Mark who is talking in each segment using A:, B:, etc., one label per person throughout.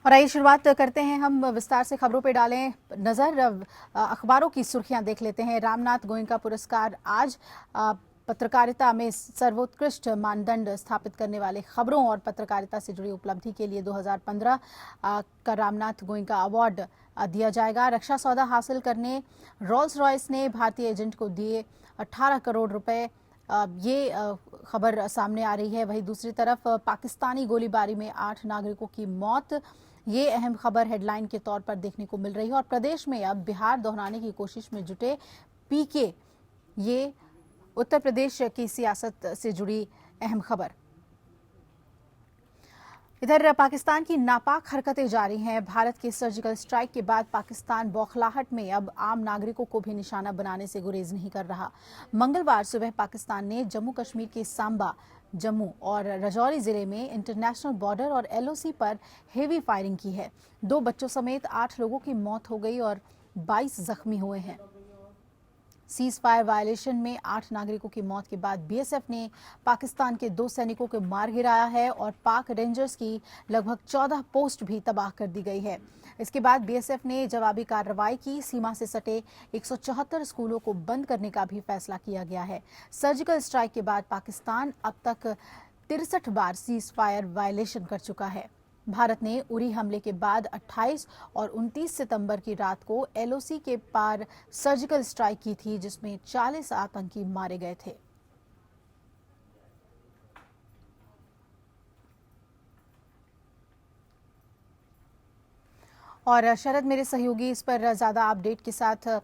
A: और आइए शुरुआत करते हैं हम विस्तार से खबरों पे डालें नजर। अखबारों की सुर्खियां देख लेते हैं। रामनाथ गोयनका पुरस्कार आज पत्रकारिता में सर्वोत्कृष्ट मानदंड स्थापित करने वाले खबरों और पत्रकारिता से जुड़ी उपलब्धि के लिए 2015 का रामनाथ गोयनका अवार्ड दिया जाएगा। रक्षा सौदा हासिल करने रोल्स रॉयस ने भारतीय एजेंट को दिए 18 करोड़ रुपए, ये खबर सामने आ रही है। वहीं दूसरी तरफ पाकिस्तानी गोलीबारी में 8 नागरिकों की मौत, ये अहम खबर हेडलाइन के तौर पर देखने को मिल रही है। और प्रदेश में अब बिहार दोहराने की कोशिश में जुटे पीके, ये उत्तर प्रदेश की सियासत से जुड़ी अहम खबर। इधर पाकिस्तान की नापाक हरकतें जारी हैं। भारत के सर्जिकल स्ट्राइक के बाद पाकिस्तान बौखलाहट में अब आम नागरिकों को भी निशाना बनाने से गुरेज नहीं कर रहा। मंगलवार सुबह पाकिस्तान ने जम्मू कश्मीर के सांबा, जम्मू और राजौरी जिले में इंटरनेशनल बॉर्डर और एलओसी पर हेवी फायरिंग की है। 2 बच्चों समेत 8 लोगों की मौत हो गई और 22 जख्मी हुए हैं। सीज फायर वायलेशन में 8 नागरिकों की मौत के बाद बीएसएफ ने पाकिस्तान के 2 सैनिकों को मार गिराया है और पाक रेंजर्स की लगभग 14 पोस्ट भी तबाह कर दी गई है। इसके बाद बीएसएफ ने जवाबी कार्रवाई की। सीमा से सटे 174 स्कूलों को बंद करने का भी फैसला किया गया है। सर्जिकल स्ट्राइक के बाद पाकिस्तान अब तक 63 बार सीज फायर वायलेशन कर चुका है। भारत ने उरी हमले के बाद 28 और 29 सितंबर की रात को एलओसी के पार सर्जिकल स्ट्राइक की थी, जिसमें 40 आतंकी मारे गए थे। और शरद मेरे सहयोगी इस पर ज्यादा अपडेट के साथ,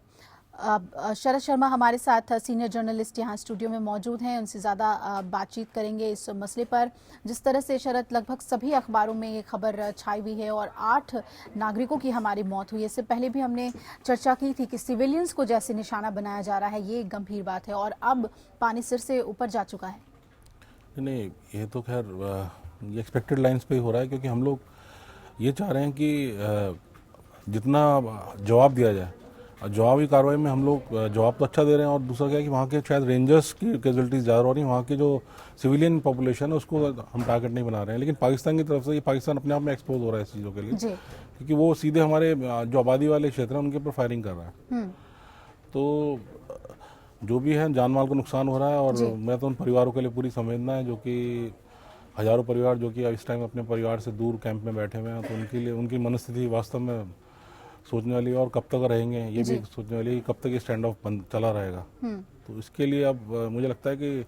A: शरद शर्मा हमारे साथ सीनियर जर्नलिस्ट यहाँ स्टूडियो में मौजूद हैं। उनसे ज़्यादा बातचीत करेंगे इस मसले पर। जिस तरह से शरद, लगभग सभी अखबारों में ये खबर छाई हुई है और 8 नागरिकों की हमारी मौत हुई है। इससे पहले भी हमने चर्चा की थी कि सिविलियंस को जैसे निशाना बनाया जा रहा है, ये एक गंभीर बात है और अब पानी सिर से ऊपर जा चुका है।
B: नहीं, ये तो खैर ये एक्सपेक्टेड लाइंस पे ही हो रहा है, क्योंकि हम लोग ये चाह रहे हैं कि जितना जवाब दिया जाए, जवाबी कार्रवाई में हम लोग जवाब तो अच्छा दे रहे हैं। और दूसरा क्या है कि वहाँ के शायद रेंजर्स की कैजुअलिटीज़ ज़्यादा हो रही हैं, वहाँ की जो सिविलियन पॉपुलेशन है उसको हम टारगेट नहीं बना रहे हैं। लेकिन पाकिस्तान की तरफ से ये पाकिस्तान अपने आप में एक्सपोज हो रहा है इस चीज़ों के लिए, क्योंकि वो सीधे हमारे जो आबादी वाले क्षेत्र हैं उनके ऊपर फायरिंग कर रहा है। तो जो भी है, जान माल को नुकसान हो रहा है। और मैं तो उन परिवारों के लिए पूरी संवेदना है, जो कि हज़ारों परिवार जो कि इस टाइम अपने परिवार से दूर कैंप में बैठे हुए हैं, तो उनके लिए उनकी मनस्थिति वास्तव में सोचने वाली है। और कब तक रहेंगे ये भी सोचने वाली है, कब तक ये स्टैंड ऑफ चला रहेगा। तो इसके लिए अब मुझे लगता है कि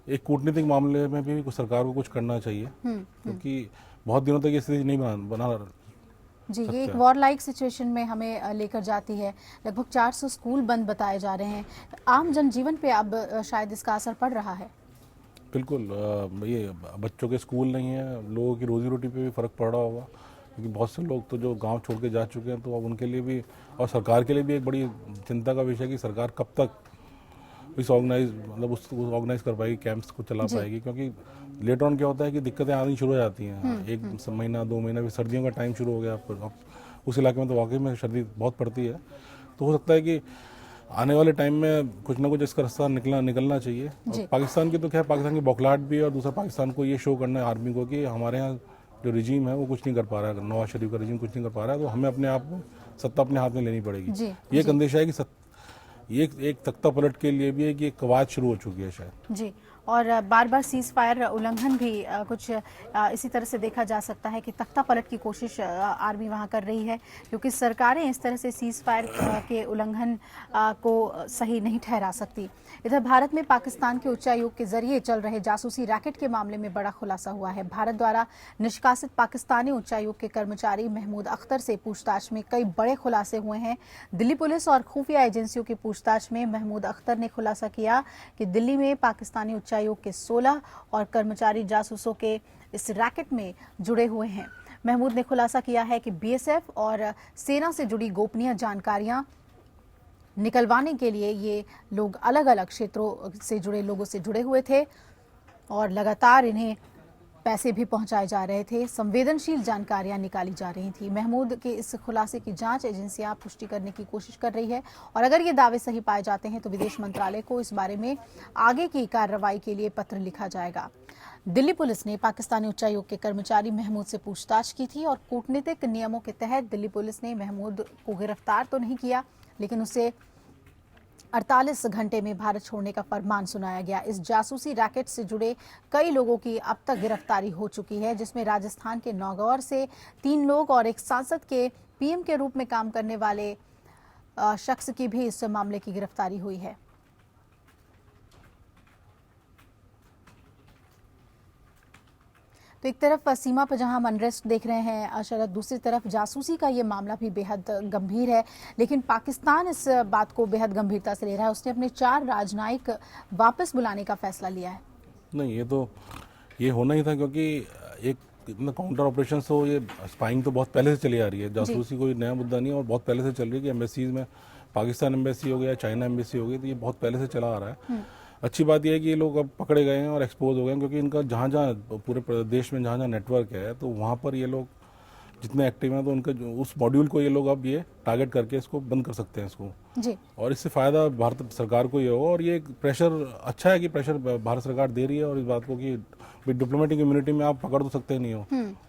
B: एक कूटनीतिक मामले में भी सरकार को कुछ करना चाहिए, क्योंकि बहुत दिनों तक ये स्थिति नहीं बना
A: जी, ये एक वॉर लाइक सिचुएशन में हमें लेकर जाती है। लगभग 400 स्कूल बंद बताए जा रहे हैं। आम जनजीवन पे अब शायद इसका असर पड़ रहा है।
B: बिल्कुल, ये बच्चों के स्कूल नहीं है, लोगों की रोजी रोटी पे भी फर्क पड़ रहा होगा, क्योंकि बहुत से लोग तो जो गांव छोड़ के जा चुके हैं, तो अब उनके लिए भी और सरकार के लिए भी एक बड़ी चिंता का विषय है कि सरकार कब तक इस उसको ऑर्गेनाइज कर पाएगी, कैंप्स को चला पाएगी। क्योंकि लेटर ऑन क्या होता है कि दिक्कतें आनी शुरू हो जाती हैं। 1 महीना 2 महीना भी सर्दियों का टाइम शुरू हो गया, अब उस इलाके में तो वाकई में सर्दी बहुत पड़ती है। तो हो सकता है कि आने वाले टाइम में कुछ ना कुछ इसका रास्ता निकलना चाहिए। और पाकिस्तान की तो खैर, पाकिस्तान की बौखलाहट भी है, और दूसरा पाकिस्तान को ये शो करना है आर्मी को कि हमारे यहाँ जो रिजीम है वो कुछ नहीं कर पा रहा है, नवाज शरीफ का रिजीम कुछ नहीं कर पा रहा है, तो हमें अपने आप को सत्ता अपने हाथ में लेनी पड़ेगी। ये एक अंदेशा है कि ये एक तख्ता पलट के लिए भी है कि एक कवायद शुरू हो चुकी है शायद।
A: जी, और बार बार सीज फायर उल्लंघन भी कुछ इसी तरह से देखा जा सकता है कि तख्ता पलट की कोशिश आर्मी वहां कर रही है, क्योंकि सरकारें इस तरह से सीज फायर के उल्लंघन को सही नहीं ठहरा सकती। इधर भारत में पाकिस्तान के उच्चायोग के जरिए चल रहे जासूसी रैकेट के मामले में बड़ा खुलासा हुआ है। भारत द्वारा निष्कासित पाकिस्तानी उच्चायोग के कर्मचारी महमूद अख्तर से पूछताछ में कई बड़े खुलासे हुए हैं। दिल्ली पुलिस और खुफिया एजेंसियों की पूछताछ में महमूद अख्तर ने खुलासा किया कि दिल्ली में पाकिस्तानी उच्चायोग के 16 और कर्मचारी जासूसों के इस रैकेट में जुड़े हुए हैं। महमूद ने खुलासा किया है कि बीएसएफ और सेना से जुड़ी गोपनीय जानकारियां निकलवाने के लिए ये लोग अलग अलग क्षेत्रों से जुड़े लोगों से जुड़े हुए थे और लगातार इन्हें पैसे भी पहुंचाए जा रहे थे। संवेदनशील जानकारियां निकाली जा रही थी। महमूद के इस खुलासे की जांच एजेंसियां पुष्टि करने की कोशिश कर रही है और अगर ये दावे सही पाए जाते हैं तो विदेश मंत्रालय को इस बारे में आगे की कार्रवाई के लिए पत्र लिखा जाएगा। दिल्ली पुलिस ने पाकिस्तानी उच्चायोग के कर्मचारी महमूद से पूछताछ की थी और कूटनीतिक नियमों के तहत दिल्ली पुलिस ने महमूद को गिरफ्तार तो नहीं किया, लेकिन उसे 48 घंटे में भारत छोड़ने का फरमान सुनाया गया। इस जासूसी रैकेट से जुड़े कई लोगों की अब तक गिरफ्तारी हो चुकी है, जिसमें राजस्थान के नौगौर से 3 लोग और एक सांसद के पीएम के रूप में काम करने वाले शख्स की भी इस मामले की गिरफ्तारी हुई है। तो एक तरफ सीमा पर जहां हम अनरेस्ट देख रहे हैं शरद, दूसरी तरफ जासूसी का ये मामला भी बेहद गंभीर है, लेकिन पाकिस्तान इस बात को बेहद गंभीरता से ले रहा है। उसने अपने 4 राजनयिक वापस बुलाने का फैसला लिया है। नहीं,
B: ये होना ही था, क्योंकि एक इतना काउंटर ऑपरेशन तो ये स्पाइंग तो बहुत पहले से चली आ रही है। जासूसी कोई नया मुद्दा नहीं है और बहुत पहले से चल रही है कि एम्बेसीज में, पाकिस्तान एम्बेसी हो गया, चाइना एम्बेसी हो गई, तो ये बहुत पहले से चला आ रहा है। अच्छी बात यह है कि ये लोग अब पकड़े गए हैं और एक्सपोज हो गए हैं, क्योंकि इनका जहाँ जहाँ पूरे देश में जहाँ जहाँ नेटवर्क है, तो वहाँ पर ये लोग जितने एक्टिव हैं, तो उनका उस मॉड्यूल को ये लोग अब ये टारगेट करके इसको बंद कर सकते हैं इसको
A: जी।
B: और इससे फ़ायदा भारत सरकार को ये होगा। और ये प्रेशर अच्छा है कि प्रेशर भारत सरकार दे रही है, और इस बात को कि डिप्लोमेटिक इम्यूनिटी में आप पकड़ तो सकते नहीं हो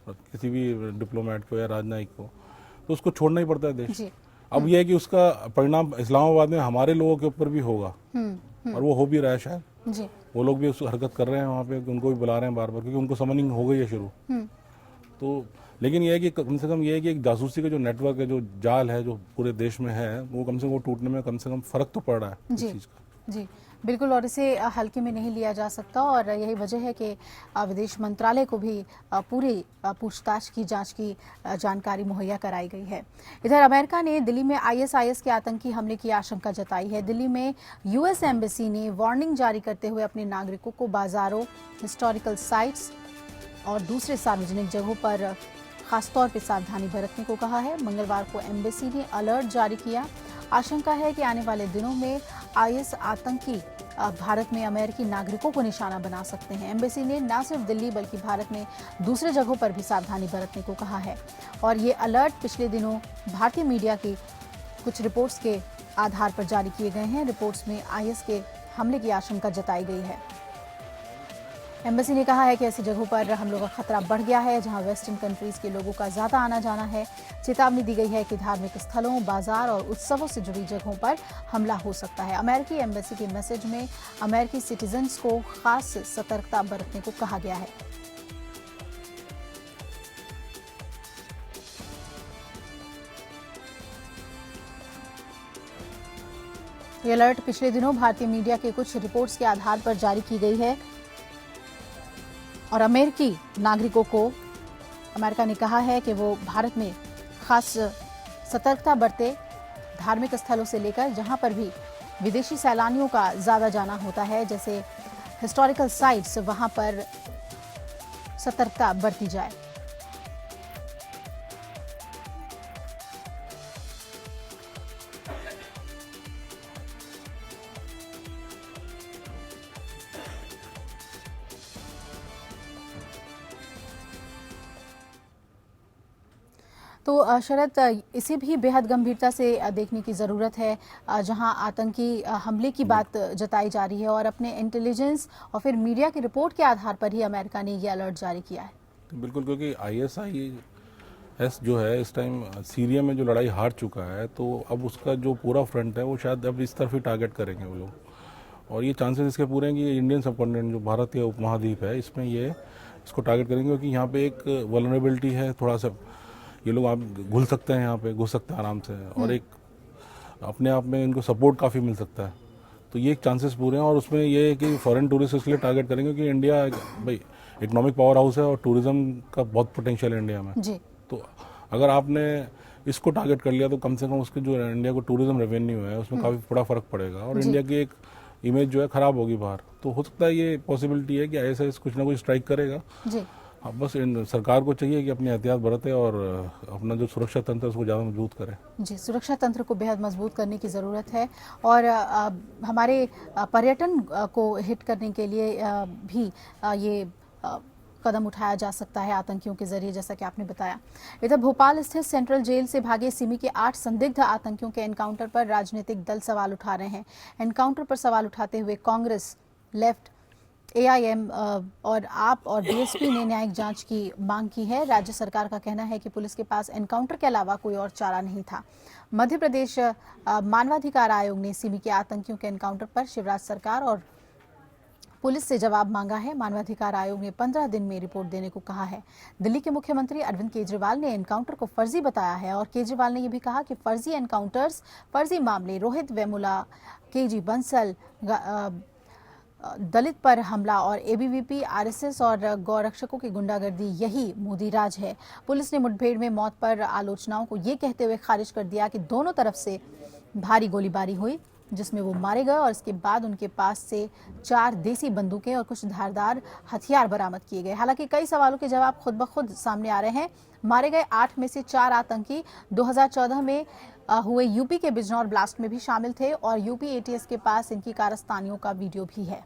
B: किसी भी डिप्लोमेट को या राजनयिक को, तो उसको छोड़ना ही पड़ता है देश। अब यह है कि उसका परिणाम इस्लामाबाद में हमारे लोगों के ऊपर भी होगा, और वो हो भी रहा है शायद जी। वो लोग भी उस हरकत कर रहे हैं वहाँ पे, उनको भी बुला रहे हैं बार बार, क्योंकि उनको समनिंग हो गई है शुरू। तो लेकिन ये है कि कम से कम ये है कि एक जासूसी का जो नेटवर्क है, जो जाल है, जो पूरे देश में है, वो कम से कम वो टूटने में कम से कम फर्क तो पड़ रहा है इस चीज़ का।
A: जी बिल्कुल, और इसे हल्के में नहीं लिया जा सकता, और यही वजह है कि विदेश मंत्रालय को भी पूरी पूछताछ की, जांच की जानकारी मुहैया कराई गई है। इधर अमेरिका ने दिल्ली में आईएसआईएस के आतंकी हमले की आशंका जताई है। दिल्ली में यूएस एम्बेसी ने वार्निंग जारी करते हुए अपने नागरिकों को बाजारों, हिस्टोरिकल साइट्स और दूसरे सार्वजनिक जगहों पर खासतौर पर सावधानी बरतने को कहा है। मंगलवार को एम्बेसी ने अलर्ट जारी किया। आशंका है कि आने वाले दिनों में आईएस आतंकी भारत में अमेरिकी नागरिकों को निशाना बना सकते हैं। एम्बेसी ने न सिर्फ दिल्ली बल्कि भारत में दूसरे जगहों पर भी सावधानी बरतने को कहा है, और ये अलर्ट पिछले दिनों भारतीय मीडिया की कुछ रिपोर्ट्स के आधार पर जारी किए गए हैं। रिपोर्ट्स में आईएस के हमले की आशंका जताई गई है। एम्बेसी ने कहा है कि ऐसी जगहों पर हमलों का खतरा बढ़ गया है जहां वेस्टर्न कंट्रीज के लोगों का ज्यादा आना जाना है। चेतावनी दी गई है कि धार्मिक स्थलों, बाजार और उत्सवों से जुड़ी जगहों पर हमला हो सकता है। अमेरिकी एम्बेसी के मैसेज में अमेरिकी सिटीजन्स को खास सतर्कता बरतने को कहा गया है। ये अलर्ट पिछले दिनों भारतीय मीडिया के कुछ रिपोर्ट्स के आधार पर जारी की गई है, और अमेरिकी नागरिकों को अमेरिका ने कहा है कि वो भारत में खास सतर्कता बरते। धार्मिक स्थलों से लेकर जहां पर भी विदेशी सैलानियों का ज़्यादा जाना होता है, जैसे हिस्टोरिकल साइट्स, वहां पर सतर्कता बरती जाए। तो शरद, इसे भी बेहद गंभीरता से देखने की ज़रूरत है, जहां आतंकी हमले की बात जताई जा रही है, और अपने इंटेलिजेंस और फिर मीडिया की रिपोर्ट के आधार पर ही अमेरिका ने ये अलर्ट जारी किया है।
B: बिल्कुल, क्योंकि आईएसआईएस जो है इस टाइम सीरिया में जो लड़ाई हार चुका है, तो अब उसका जो पूरा फ्रंट है वो शायद अब इस तरफ ही टारगेट करेंगे वो लोग, और ये चांसेस इसके पूरे हैं कि इंडियन सबकॉन्टिनेंट जो भारतीय उपमहाद्वीप है, इसमें ये इसको टारगेट करेंगे, क्योंकि यहाँ पे एक वल्नरेबिलिटी है, थोड़ा सा ये लोग आप घुल सकते हैं, यहाँ पे घुस सकते हैं आराम से, और एक अपने आप में इनको सपोर्ट काफ़ी मिल सकता है। तो ये एक चांसेस पूरे हैं, और उसमें ये है कि फॉरेन टूरिस्ट इसलिए टारगेट करेंगे क्योंकि इंडिया भाई इकोनॉमिक पावर हाउस है और टूरिज्म का बहुत पोटेंशियल है इंडिया में जी। तो अगर आपने इसको टारगेट कर लिया तो कम से कम उसके जो इंडिया को टूरिज्म रेवेन्यू है उसमें काफ़ी बड़ा फर्क पड़ेगा, और इंडिया की एक इमेज जो है ख़राब होगी बाहर। तो हो सकता है ये पॉसिबिलिटी है कि आईएसआईएस कुछ ना कुछ स्ट्राइक करेगा जी। बस इन सरकार को चाहिए कि अपनी एहतियात बरते और अपना जो सुरक्षा तंत्र है उसको ज़्यादा मजबूत करे। जी, सुरक्षा तंत्र को बेहद मजबूत करने की ज़रूरत है, और हमारे पर्यटन को हिट करने के लिए भी ये कदम उठाया जा सकता है आतंकियों के जरिए, जैसा कि आपने बताया। इधर भोपाल स्थित सेंट्रल जेल से भागे सिमी के 8 संदिग्ध आतंकियों के एनकाउंटर पर राजनीतिक दल सवाल उठा रहे हैं। एनकाउंटर पर सवाल उठाते हुए कांग्रेस, लेफ्ट,
A: एआईएम और आप और डीएसपी ने न्यायिक जांच की मांग की है। राज्य सरकार का कहना है कि पुलिस के पास एनकाउंटर के अलावा कोई और चारा नहीं था। मध्य प्रदेश मानवाधिकार आयोग ने सिमी के आतंकियों के एनकाउंटर पर शिवराज सरकार और पुलिस से जवाब मांगा है। मानवाधिकार आयोग ने 15 दिन में रिपोर्ट देने को कहा है। दिल्ली के मुख्यमंत्री अरविंद केजरीवाल ने एनकाउंटर को फर्जी बताया है और केजरीवाल ने यह भी कहा कि फर्जी एनकाउंटर्स, फर्जी मामले, रोहित वेमुला, केजी बंसल, दलित पर हमला और एबीवीपी, आरएसएस और गौरक्षकों की गुंडागर्दी, यही मोदी राज है। पुलिस ने मुठभेड़ में मौत पर आलोचनाओं को ये कहते हुए खारिज कर दिया कि दोनों तरफ से भारी गोलीबारी हुई जिसमें वो मारे गए और इसके बाद उनके पास से 4 देसी बंदूकें और कुछ धारदार हथियार बरामद किए गए। हालांकि कई सवालों के जवाब खुद ब खुद सामने आ रहे हैं। मारे गए 8 में से 4 आतंकी 2014 में हुए यूपी के बिजनौर ब्लास्ट में भी शामिल थे और यूपी एटीएस के पास इनकी कारस्तानियों का वीडियो भी है।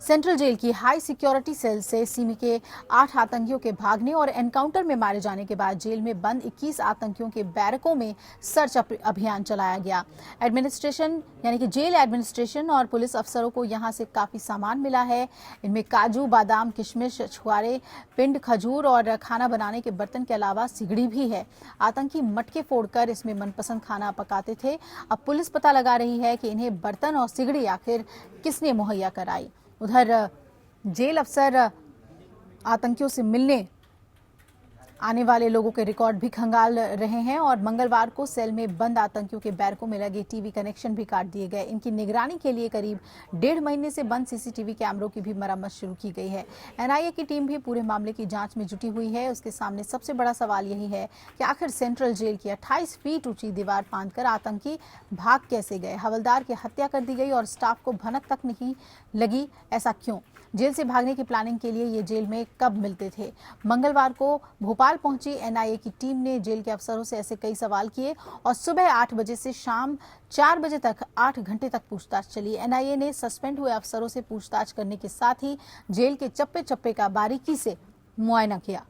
A: सेंट्रल जेल की हाई सिक्योरिटी सेल से सिमी के 8 आतंकियों के भागने और एनकाउंटर में मारे जाने के बाद जेल में बंद 21 आतंकियों के बैरकों में सर्च अभियान चलाया गया। एडमिनिस्ट्रेशन यानी कि जेल एडमिनिस्ट्रेशन और पुलिस अफसरों को यहां से काफी सामान मिला है। इनमें काजू, बादाम, किशमिश, छुआरे, पिंड, खजूर और खाना बनाने के बर्तन के अलावा सिगड़ी भी है। आतंकी मटके फोड़कर इसमें मनपसंद खाना पकाते थे। अब पुलिस पता लगा रही है कि इन्हें बर्तन और सिगड़ी आखिर किसने मुहैया कराई। उधर जेल अफसर आतंकियों से मिलने आने वाले लोगों के रिकॉर्ड भी खंगाल रहे हैं और मंगलवार को सेल में बंद आतंकियों के बैरकों में लगे टीवी कनेक्शन भी काट दिए गए। इनकी निगरानी के लिए करीब 1.5 महीने से बंद सीसीटीवी कैमरों की भी मरम्मत शुरू की गई है। एनआईए की टीम भी पूरे मामले की जांच में जुटी हुई है। उसके सामने सबसे बड़ा सवाल यही है कि आखिर सेंट्रल जेल की 28 फीट ऊंची दीवार फांदकर आतंकी भाग कैसे गए। हवलदार की हत्या कर दी गई और स्टाफ को भनक तक नहीं लगी, ऐसा क्यों? जेल से भागने की प्लानिंग के लिए ये जेल में कब मिलते थे? मंगलवार को भोपाल पहुंची एनआईए की टीम ने जेल के अफसरों से ऐसे कई सवाल किए और सुबह 8 बजे से शाम 4 बजे तक 8 घंटे तक पूछताछ चली। एनआईए ने सस्पेंड हुए अफसरों से पूछताछ करने के साथ ही जेल के चप्पे चप्पे का बारीकी से मुआयना किया।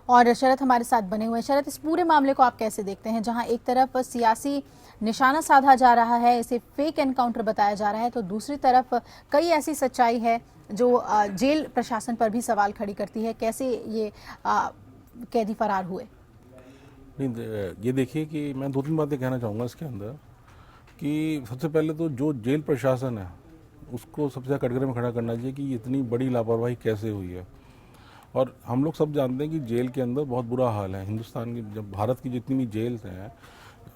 A: और शरद हमारे साथ बने हुए हैं। शरद, इस पूरे मामले को आप कैसे देखते हैं, जहां एक तरफ सियासी निशाना साधा जा रहा है, इसे फेक एनकाउंटर बताया जा रहा है, तो दूसरी तरफ कई ऐसी सच्चाई है जो जेल प्रशासन पर भी सवाल खड़ी करती है। कैसे ये कैदी फरार हुए?
B: नहीं, ये देखिए कि मैं 2-3 बातें कहना चाहूँगा इसके अंदर कि सबसे पहले तो जो जेल प्रशासन है उसको सबसे ज़्यादा कटघरे में खड़ा करना चाहिए कि इतनी बड़ी लापरवाही कैसे हुई है। और हम लोग सब जानते हैं कि जेल के अंदर बहुत बुरा हाल है। हिंदुस्तान की, जब भारत की जितनी भी जेल हैं,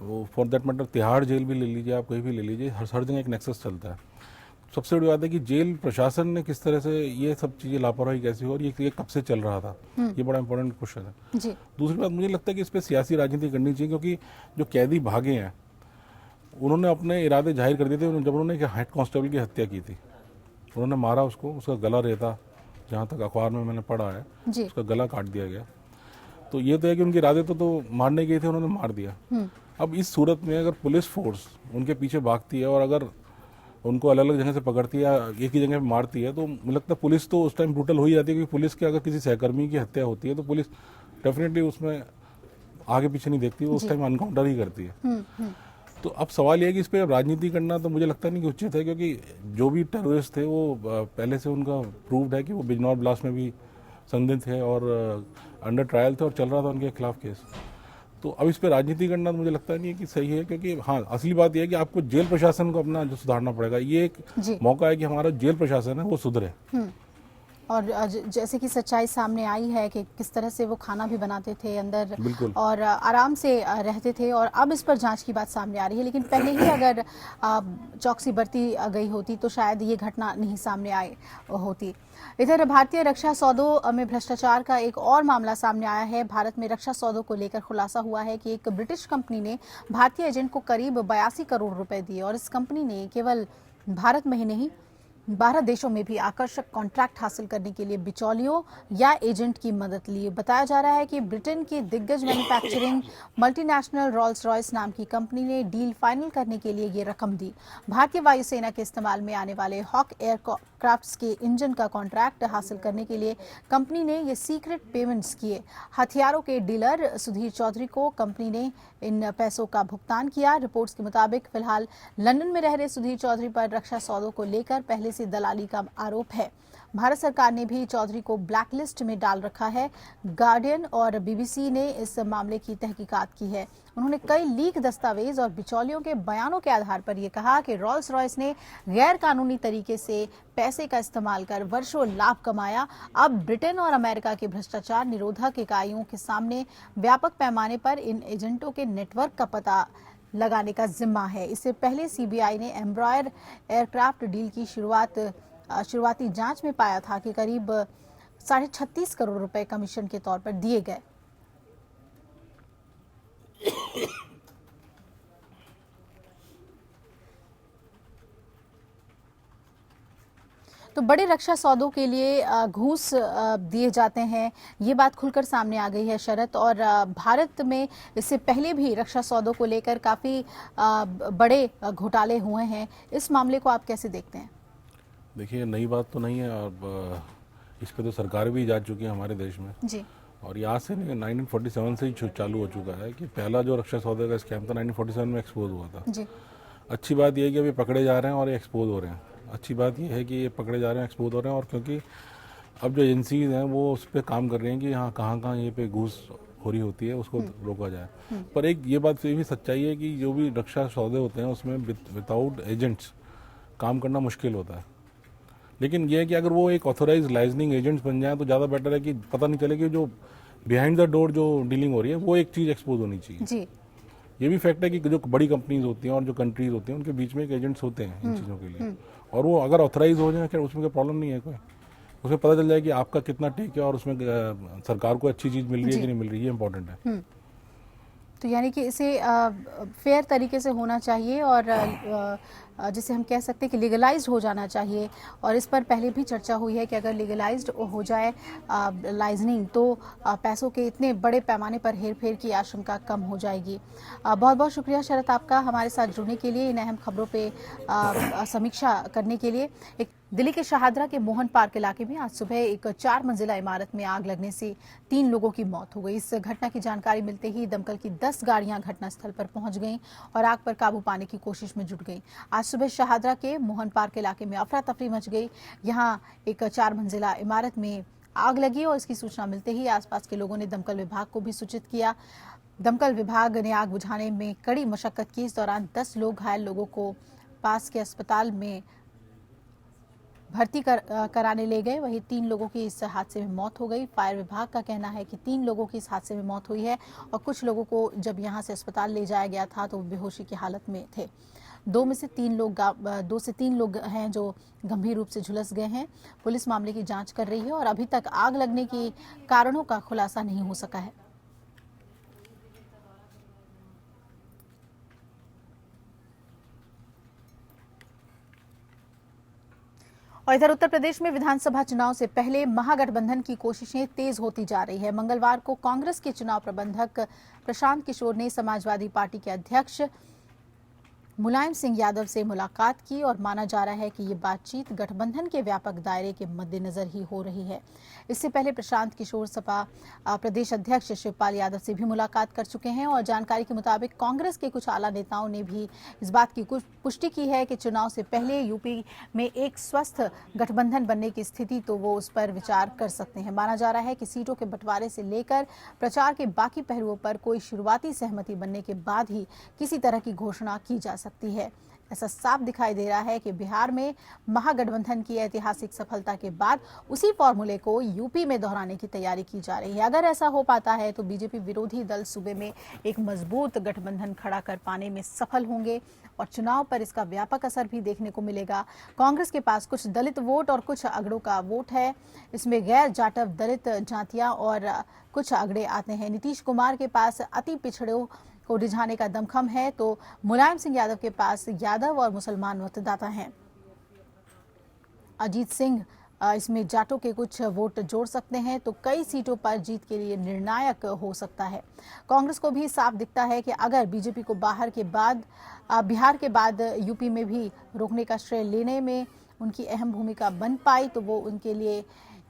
B: वो for that matter Tihar jail भी ले लीजिए, आप कहीं भी ले लीजिए, हर जगह एक नेक्सस चलता है। सबसे बड़ी बात है कि जेल प्रशासन ने किस तरह से ये सब चीज़ें लापरवाही कैसी हो और ये कब से चल रहा था, ये बड़ा इंपॉर्टेंट क्वेश्चन है।
A: जी।
B: दूसरी बात, मुझे लगता है कि इस पर सियासी राजनीति करनी चाहिए, क्योंकि जो कैदी भागे हैं उन्होंने अपने इरादे जाहिर कर दिए थे जब उन्होंने एक हेड कांस्टेबल की हत्या की थी। उन्होंने मारा उसको, उसका गला रेता, जहाँ तक अखबार में मैंने पढ़ा है, उसका गला काट दिया गया। तो ये तो है कि उनके इरादे तो मारने गए थे, उन्होंने मार दिया। अब इस सूरत में अगर पुलिस फोर्स उनके पीछे भागती है और अगर उनको अलग अलग जगह से पकड़ती है या एक ही जगह पे मारती है, तो मुझे लगता है पुलिस तो उस टाइम ब्रूटल हो ही जाती है। क्योंकि पुलिस के अगर किसी सहकर्मी की हत्या होती है तो पुलिस डेफिनेटली उसमें आगे पीछे नहीं देखती, वो उस टाइम एनकाउंटर ही करती है। तो अब सवाल यह है कि इस पर राजनीति करना तो मुझे लगता नहीं कि उचित है, क्योंकि जो भी टेररिस्ट थे वो पहले से उनका प्रूव्ड है कि वो बिजनौर ब्लास्ट में भी संदिग्ध थे और अंडर ट्रायल थे और चल रहा था उनके खिलाफ केस। तो अब इस पर राजनीति करना तो मुझे लगता नहीं है कि सही है, क्योंकि हाँ, असली बात यह है कि आपको जेल प्रशासन को अपना जो सुधारना पड़ेगा। ये एक मौका है कि हमारा जेल प्रशासन है वो सुधरे।
A: और जैसे कि सच्चाई सामने आई है कि किस तरह से वो खाना भी बनाते थे अंदर और आराम से रहते थे, और अब इस पर जांच की बात सामने आ रही है। लेकिन पहले ही अगर चौकसी बरती गई होती तो शायद ये घटना नहीं सामने आई होती। इधर भारतीय रक्षा सौदों में भ्रष्टाचार का एक और मामला सामने आया है। भारत में रक्षा सौदों को लेकर खुलासा हुआ है कि एक ब्रिटिश कंपनी ने भारतीय एजेंट को करीब 82 करोड़ रुपए दिए और इस कंपनी ने केवल भारत में ही नहीं 12 देशों में भी आकर्षक कॉन्ट्रैक्ट हासिल करने के लिए बिचौलियों या एजेंट की मदद ली। बताया जा रहा है कि ब्रिटेन की दिग्गज मैन्युफैक्चरिंग मल्टीनेशनल रॉल्स रॉयस नाम की कंपनी ने डील फाइनल करने के लिए ये रकम दी। भारतीय वायुसेना के इस्तेमाल में आने वाले हॉक एयरक्राफ्ट्स के इंजन का कॉन्ट्रैक्ट हासिल करने के लिए कंपनी ने ये सीक्रेट पेमेंट्स किए। हथियारों के डीलर सुधीर चौधरी को कंपनी ने इन पैसों का भुगतान किया। रिपोर्ट्स के मुताबिक फिलहाल लंदन में रह रहे सुधीर चौधरी पर रक्षा सौदों को लेकर पहले से दलाली का आरोप है। भारत सरकार ने भी चौधरी को ब्लैकलिस्ट में डाल रखा है। गार्डियन और बीबीसी ने इस मामले की तहकीकात की है। उन्होंने कई लीक दस्तावेज और बिचौलियों के बयानों के आधार पर यह कहा कि रॉल्स रॉयस ने गैर कानूनी तरीके से पैसे का इस्तेमाल कर वर्षों लाभ कमाया। अब ब्रिटेन और अमेरिका के भ्रष्टाचार निरोधक इकाइयों के सामने व्यापक पैमाने पर इन एजेंटों के नेटवर्क का पता लगाने का जिम्मा है। इससे पहले सीबीआई ने एम्ब्रॉयर एयरक्राफ्ट डील की शुरुआती जांच में पाया था कि करीब 36.5 करोड़ रुपए कमीशन के तौर पर दिए गए। तो बड़े रक्षा सौदों के लिए घूस दिए जाते हैं, ये बात खुलकर सामने आ गई है शरत। और भारत में इससे पहले भी रक्षा सौदों को लेकर काफी बड़े घोटाले हुए हैं। इस मामले को आप कैसे देखते हैं?
B: देखिए, नई बात तो नहीं है और इस पे तो सरकार भी जा चुकी है हमारे देश में
A: जी।
B: और यहाँ से 1947 से ही चालू हो चुका है कि पहला जो रक्षा सौदे का स्कैम था 1947 में एक्सपोज हुआ था।
A: जी।
B: अच्छी बात यह है कि अभी पकड़े जा रहे हैं और ये एक्सपोज हो रहे हैं। अच्छी बात यह है कि ये पकड़े जा रहे हैं, एक्सपोज हो रहे हैं। और क्योंकि अब जो एजेंसीज हैं वो उस पर काम कर रही हैं कि हाँ कहाँ ये पे घूसखोरी होती है उसको रोका जाए। पर एक ये बात भी सच्चाई है कि जो भी रक्षा सौदे होते हैं उसमें विदाउट एजेंट्स काम करना मुश्किल होता है। लेकिन यह है कि अगर वो एक ऑथोराइज लाइजनिंग एजेंट्स बन जाए तो ज़्यादा बेटर है कि पता नहीं चले कि जो बिहाइंड द डोर जो डीलिंग हो रही है वो एक चीज़ एक्सपोज होनी चाहिए।
A: जी।
B: ये भी फैक्ट है कि जो बड़ी कंपनीज होती हैं और जो कंट्रीज होती हैं उनके बीच में एक एजेंट्स होते हैं इन चीज़ों के लिए, और वो अगर ऑथराइज हो जाए क्या उसमें कोई प्रॉब्लम नहीं है। कोई उसमें पता चल जाए कि आपका कितना टेक है और उसमें सरकार को अच्छी चीज़ मिल रही है कि नहीं मिल रही है, इंपॉर्टेंट है।
A: तो यानी कि इसे फेयर तरीके से होना चाहिए और जिसे हम कह सकते हैं कि लीगलाइज्ड हो जाना चाहिए। और इस पर पहले भी चर्चा हुई है कि अगर लीगलाइज्ड हो जाए लाइजनिंग तो पैसों के इतने बड़े पैमाने पर हेरफेर की आशंका कम हो जाएगी। बहुत बहुत शुक्रिया शरत आपका हमारे साथ जुड़ने के लिए, इन अहम खबरों पे समीक्षा करने के लिए। एक दिल्ली के शाहदरा के मोहन पार्क इलाके में आज सुबह एक 4 मंजिला इमारत में आग लगने से 3 लोगों की मौत हो गई। इस घटना की जानकारी मिलते ही दमकल की 10 गाड़ियां घटनास्थल पर पहुंच गईं और आग पर काबू पाने की कोशिश में जुट गईं। आज सुबह शाहदरा के मोहन पार्क इलाके में अफरा तफरी मच गई। यहां एक 4 मंजिला इमारत में आग लगी और इसकी सूचना मिलते ही आसपास के लोगों ने दमकल विभाग को भी सूचित किया। दमकल विभाग ने आग बुझाने में कड़ी मशक्कत की। इस दौरान 10 लोग घायल लोगों को पास के अस्पताल में भर्ती कराने ले गए। वहीं 3 लोगों की इस हादसे में मौत हो गई। फायर विभाग का कहना है कि 3 लोगों की इस हादसे में मौत हुई है और कुछ लोगों को जब यहां से अस्पताल ले जाया गया था तो वो बेहोशी की हालत में थे। 2 से 3 लोग हैं जो गंभीर रूप से झुलस गए हैं। पुलिस मामले की जांच कर रही है और अभी तक आग लगने के कारणों का खुलासा नहीं हो सका है। और इधर उत्तर प्रदेश में विधानसभा चुनाव से पहले महागठबंधन की कोशिशें तेज होती जा रही है। मंगलवार को कांग्रेस के चुनाव प्रबंधक प्रशांत किशोर ने समाजवादी पार्टी के अध्यक्ष मुलायम सिंह यादव से मुलाकात की और माना जा रहा है कि ये बातचीत गठबंधन के व्यापक दायरे के मद्देनजर ही हो रही है। इससे पहले प्रशांत किशोर सपा प्रदेश अध्यक्ष शिवपाल यादव से भी मुलाकात कर चुके हैं और जानकारी के मुताबिक कांग्रेस के कुछ आला नेताओं ने भी इस बात की पुष्टि की है कि चुनाव से पहले यूपी में एक स्वस्थ गठबंधन बनने की स्थिति तो वो उस पर विचार कर सकते हैं। माना जा रहा है कि सीटों के बंटवारे से लेकर प्रचार के बाकी पहलुओं पर कोई शुरुआती सहमति बनने के बाद ही किसी तरह की घोषणा की जा सकती है। ऐसा साफ दिखाई दे रहा है कि बिहार में महागठबंधन की ऐतिहासिक सफलता के बाद उसी फॉर्मूले को यूपी में दोहराने की तैयारी की जा रही है। अगर ऐसा हो पाता है तो बीजेपी विरोधी दल सूबे में एक मजबूत गठबंधन खड़ा कर पाने में सफल होंगे और चुनाव पर इसका व्यापक असर भी देखने को मिलेगा। कांग्रेस के पास कुछ दलित वोट और कुछ अगड़ों का वोट है। इसमें गैर जाटव दलित जातियां और कुछ अगड़े आते हैं। नीतीश कुमार के पास अति पिछड़ों को रिझाने का दमखम है तो मुलायम सिंह यादव के पास यादव और मुसलमान मतदाता हैं। अजीत सिंह इसमें जाटों के कुछ वोट जोड़ सकते हैं तो कई सीटों पर जीत के लिए निर्णायक हो सकता है। कांग्रेस को भी साफ दिखता है कि अगर बीजेपी को बिहार के बाद यूपी में भी रोकने का श्रेय लेने में उनकी अहम भूमिका बन पाई तो वो उनके लिए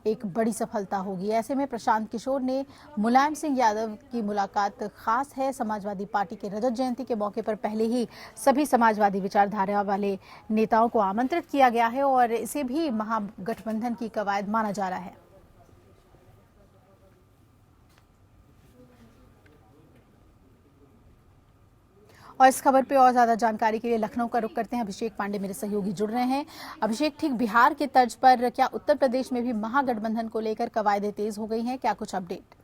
A: एक बड़ी सफलता होगी। ऐसे में प्रशांत किशोर ने मुलायम सिंह यादव की मुलाकात खास है। समाजवादी पार्टी के रजत जयंती के मौके पर पहले ही सभी समाजवादी विचारधारा वाले नेताओं को आमंत्रित किया गया है और इसे भी महागठबंधन की कवायद माना जा रहा है। और इस खबर पे और ज्यादा जानकारी के लिए लखनऊ का रुख करते हैं। अभिषेक पांडे मेरे सहयोगी जुड़ रहे हैं। अभिषेक, ठीक बिहार के तर्ज पर क्या उत्तर प्रदेश में भी महागठबंधन को लेकर कवायदें तेज हो गई हैं? क्या कुछ अपडेट?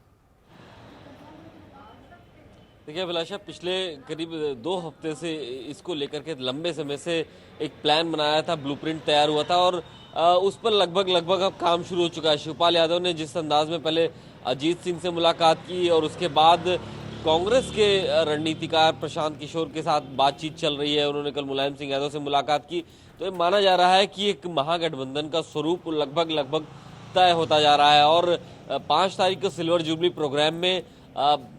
C: देखिए अभिलाषा, पिछले करीब 2 हफ्ते से इसको लेकर के लंबे समय से एक प्लान बनाया था, ब्लूप्रिंट तैयार हुआ था और उस पर लगभग अब काम शुरू हो चुका है। शिवपाल यादव ने जिस अंदाज में पहले अजीत सिंह से मुलाकात की और उसके बाद कांग्रेस के रणनीतिकार प्रशांत किशोर के साथ बातचीत चल रही है, उन्होंने कल मुलायम सिंह यादव से मुलाकात की, तो ये माना जा रहा है कि एक महागठबंधन का स्वरूप लगभग तय होता जा रहा है। और 5 तारीख को सिल्वर जुबली प्रोग्राम में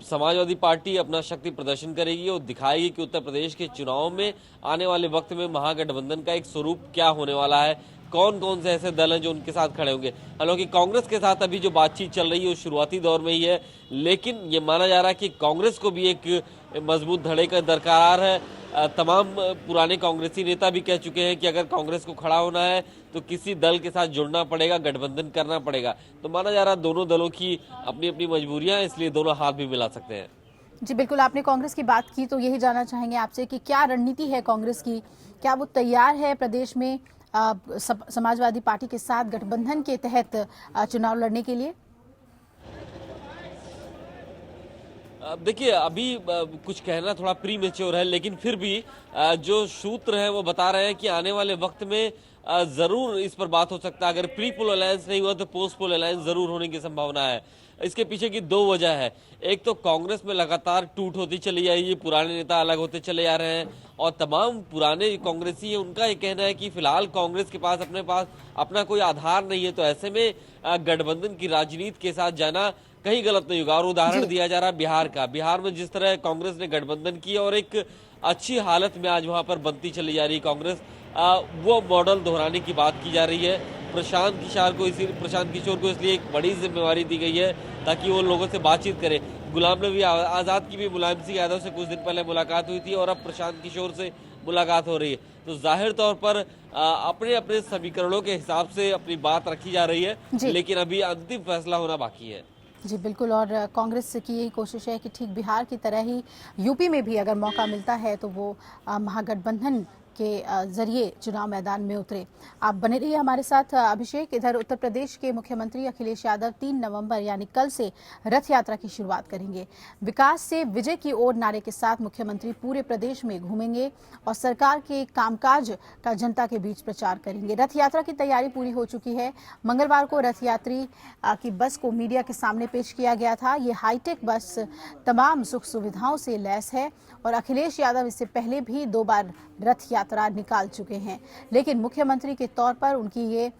C: समाजवादी पार्टी अपना शक्ति प्रदर्शन करेगी और दिखाएगी कि उत्तर प्रदेश के चुनाव में आने वाले वक्त में महागठबंधन का एक स्वरूप क्या होने वाला है, कौन कौन से ऐसे दल हैं जो उनके साथ खड़े होंगे। हालांकि कांग्रेस के साथ अभी जो बातचीत चल रही है वो शुरुआती दौर में ही है, लेकिन ये माना जा रहा है कि कांग्रेस को भी एक मजबूत धड़े का दरकार है। तमाम पुराने कांग्रेसी नेता भी कह चुके हैं कि अगर कांग्रेस को खड़ा होना है तो किसी दल के साथ जुड़ना पड़ेगा, गठबंधन करना पड़ेगा। तो माना जा रहा है दोनों दलों की अपनी अपनी मजबूरियां हैं, इसलिए दोनों हाथ भी मिला सकते हैं।
A: जी बिल्कुल, आपने कांग्रेस की बात की तो यही जानना चाहेंगे आपसे कि क्या रणनीति है कांग्रेस की? क्या वो तैयार है प्रदेश में समाजवादी पार्टी के साथ गठबंधन के तहत चुनाव लड़ने के लिए?
C: देखिए अभी कुछ कहना थोड़ा प्री मेच्योर है, लेकिन फिर भी जो सूत्र है वो बता रहे हैं कि आने वाले वक्त में जरूर इस पर बात हो सकता है। अगर प्री पोल अलायंस नहीं हुआ तो पोस्ट पोल अलायंस जरूर होने की संभावना है। इसके पीछे की 2 वजह है। एक तो कांग्रेस में लगातार टूट होती चली जा रही है, पुराने नेता अलग होते चले जा रहे हैं और तमाम पुराने कांग्रेसी हैं उनका ये कहना है कि फिलहाल कांग्रेस के पास अपना कोई आधार नहीं है, तो ऐसे में गठबंधन की राजनीति के साथ जाना कहीं गलत नहीं होगा। और उदाहरण दिया जा रहा है बिहार का। बिहार में जिस तरह कांग्रेस ने गठबंधन किया और एक अच्छी हालत में आज वहां पर बनती चली जा रही कांग्रेस, वो मॉडल दोहराने की बात की जा रही है। प्रशांत किशोर को इसलिए एक बड़ी जिम्मेवारी दी गई है ताकि वो लोगों से बातचीत करे। गुलाम नबी आजाद की भी मुलायम सिंह यादव से कुछ दिन पहले मुलाकात हुई थी और अब प्रशांत किशोर से मुलाकात हो रही है, तो जाहिर तौर पर अपने अपने समीकरणों के हिसाब से अपनी बात रखी जा रही है, लेकिन अभी अंतिम फैसला होना बाकी है।
A: जी बिल्कुल, और कांग्रेस की यही कोशिश है कि ठीक बिहार की तरह ही यूपी में भी अगर मौका मिलता है तो वो महागठबंधन के जरिए चुनाव मैदान में उतरे। आप बने रहिए हमारे साथ। अभिषेक, इधर उत्तर प्रदेश के मुख्यमंत्री अखिलेश यादव 3 नवंबर यानी कल से रथ यात्रा की शुरुआत करेंगे। विकास से विजय की ओर नारे के साथ मुख्यमंत्री पूरे प्रदेश में घूमेंगे और सरकार के कामकाज का जनता के बीच प्रचार करेंगे। रथ यात्रा की तैयारी पूरी हो चुकी है। मंगलवार को रथ यात्री की बस को मीडिया के सामने पेश किया गया था। ये हाईटेक बस तमाम सुख सुविधाओं से लैस है और अखिलेश यादव इससे पहले भी 2 बार रथ यात्रा निकाल चुके हैं, लेकिन मुख्यमंत्री के तौर पर उनकी ये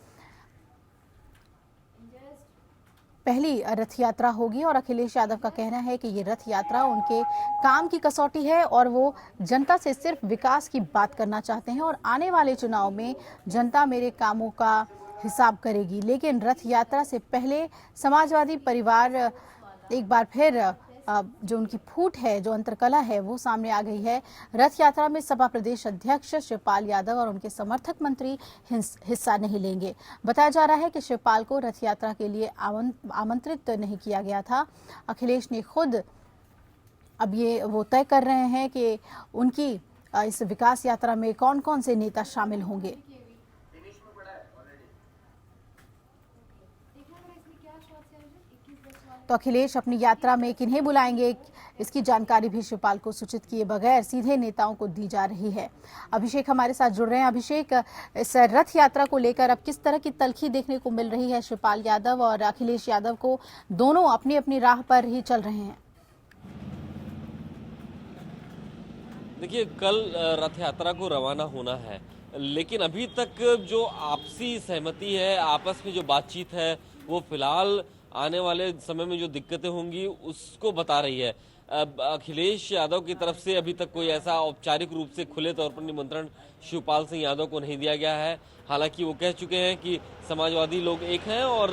A: पहली रथ यात्रा होगी और अखिलेश यादव का कहना है कि ये रथ यात्रा उनके काम की कसौटी है और वो जनता से सिर्फ विकास की बात करना चाहते हैं और आने वाले चुनाव में जनता मेरे कामों का हिसाब करेगी। लेकिन रथ यात्रा से पहले समाजवादी परिवार एक बार फिर जो उनकी फूट है, जो अंतरकला है, वो सामने आ गई है। रथ यात्रा में सपा प्रदेश अध्यक्ष शिवपाल यादव और उनके समर्थक मंत्री हिस्सा नहीं लेंगे। बताया जा रहा है कि शिवपाल को रथ यात्रा के लिए आमंत्रित नहीं किया गया था। अखिलेश ने खुद अब ये वो तय कर रहे हैं कि उनकी इस विकास यात्रा में कौन कौन से नेता शामिल होंगे। तो अखिलेश अपनी यात्रा में किन्हें बुलाएंगे, इसकी जानकारी भी शिवपाल को सूचित किए बगैर सीधे नेताओं को दी जा रही है। अभिषेक हमारे साथ जुड़ रहे हैं। अभिषेक, इस रथ यात्रा को लेकर अब किस तरह की तल्खी देखने को मिल रही है? शिवपाल यादव और अखिलेश यादव को दोनों अपनी अपनी राह पर ही चल रहे हैं।
C: देखिए कल रथ यात्रा को रवाना होना है, लेकिन अभी तक जो आपसी सहमति है, आपस में जो बातचीत है, वो फिलहाल आने वाले समय में जो दिक्कतें होंगी उसको बता रही है। अब अखिलेश यादव की तरफ से अभी तक कोई ऐसा औपचारिक रूप से खुले तौर पर निमंत्रण शिवपाल सिंह यादव को नहीं दिया गया है। हालांकि वो कह चुके हैं कि समाजवादी लोग एक हैं और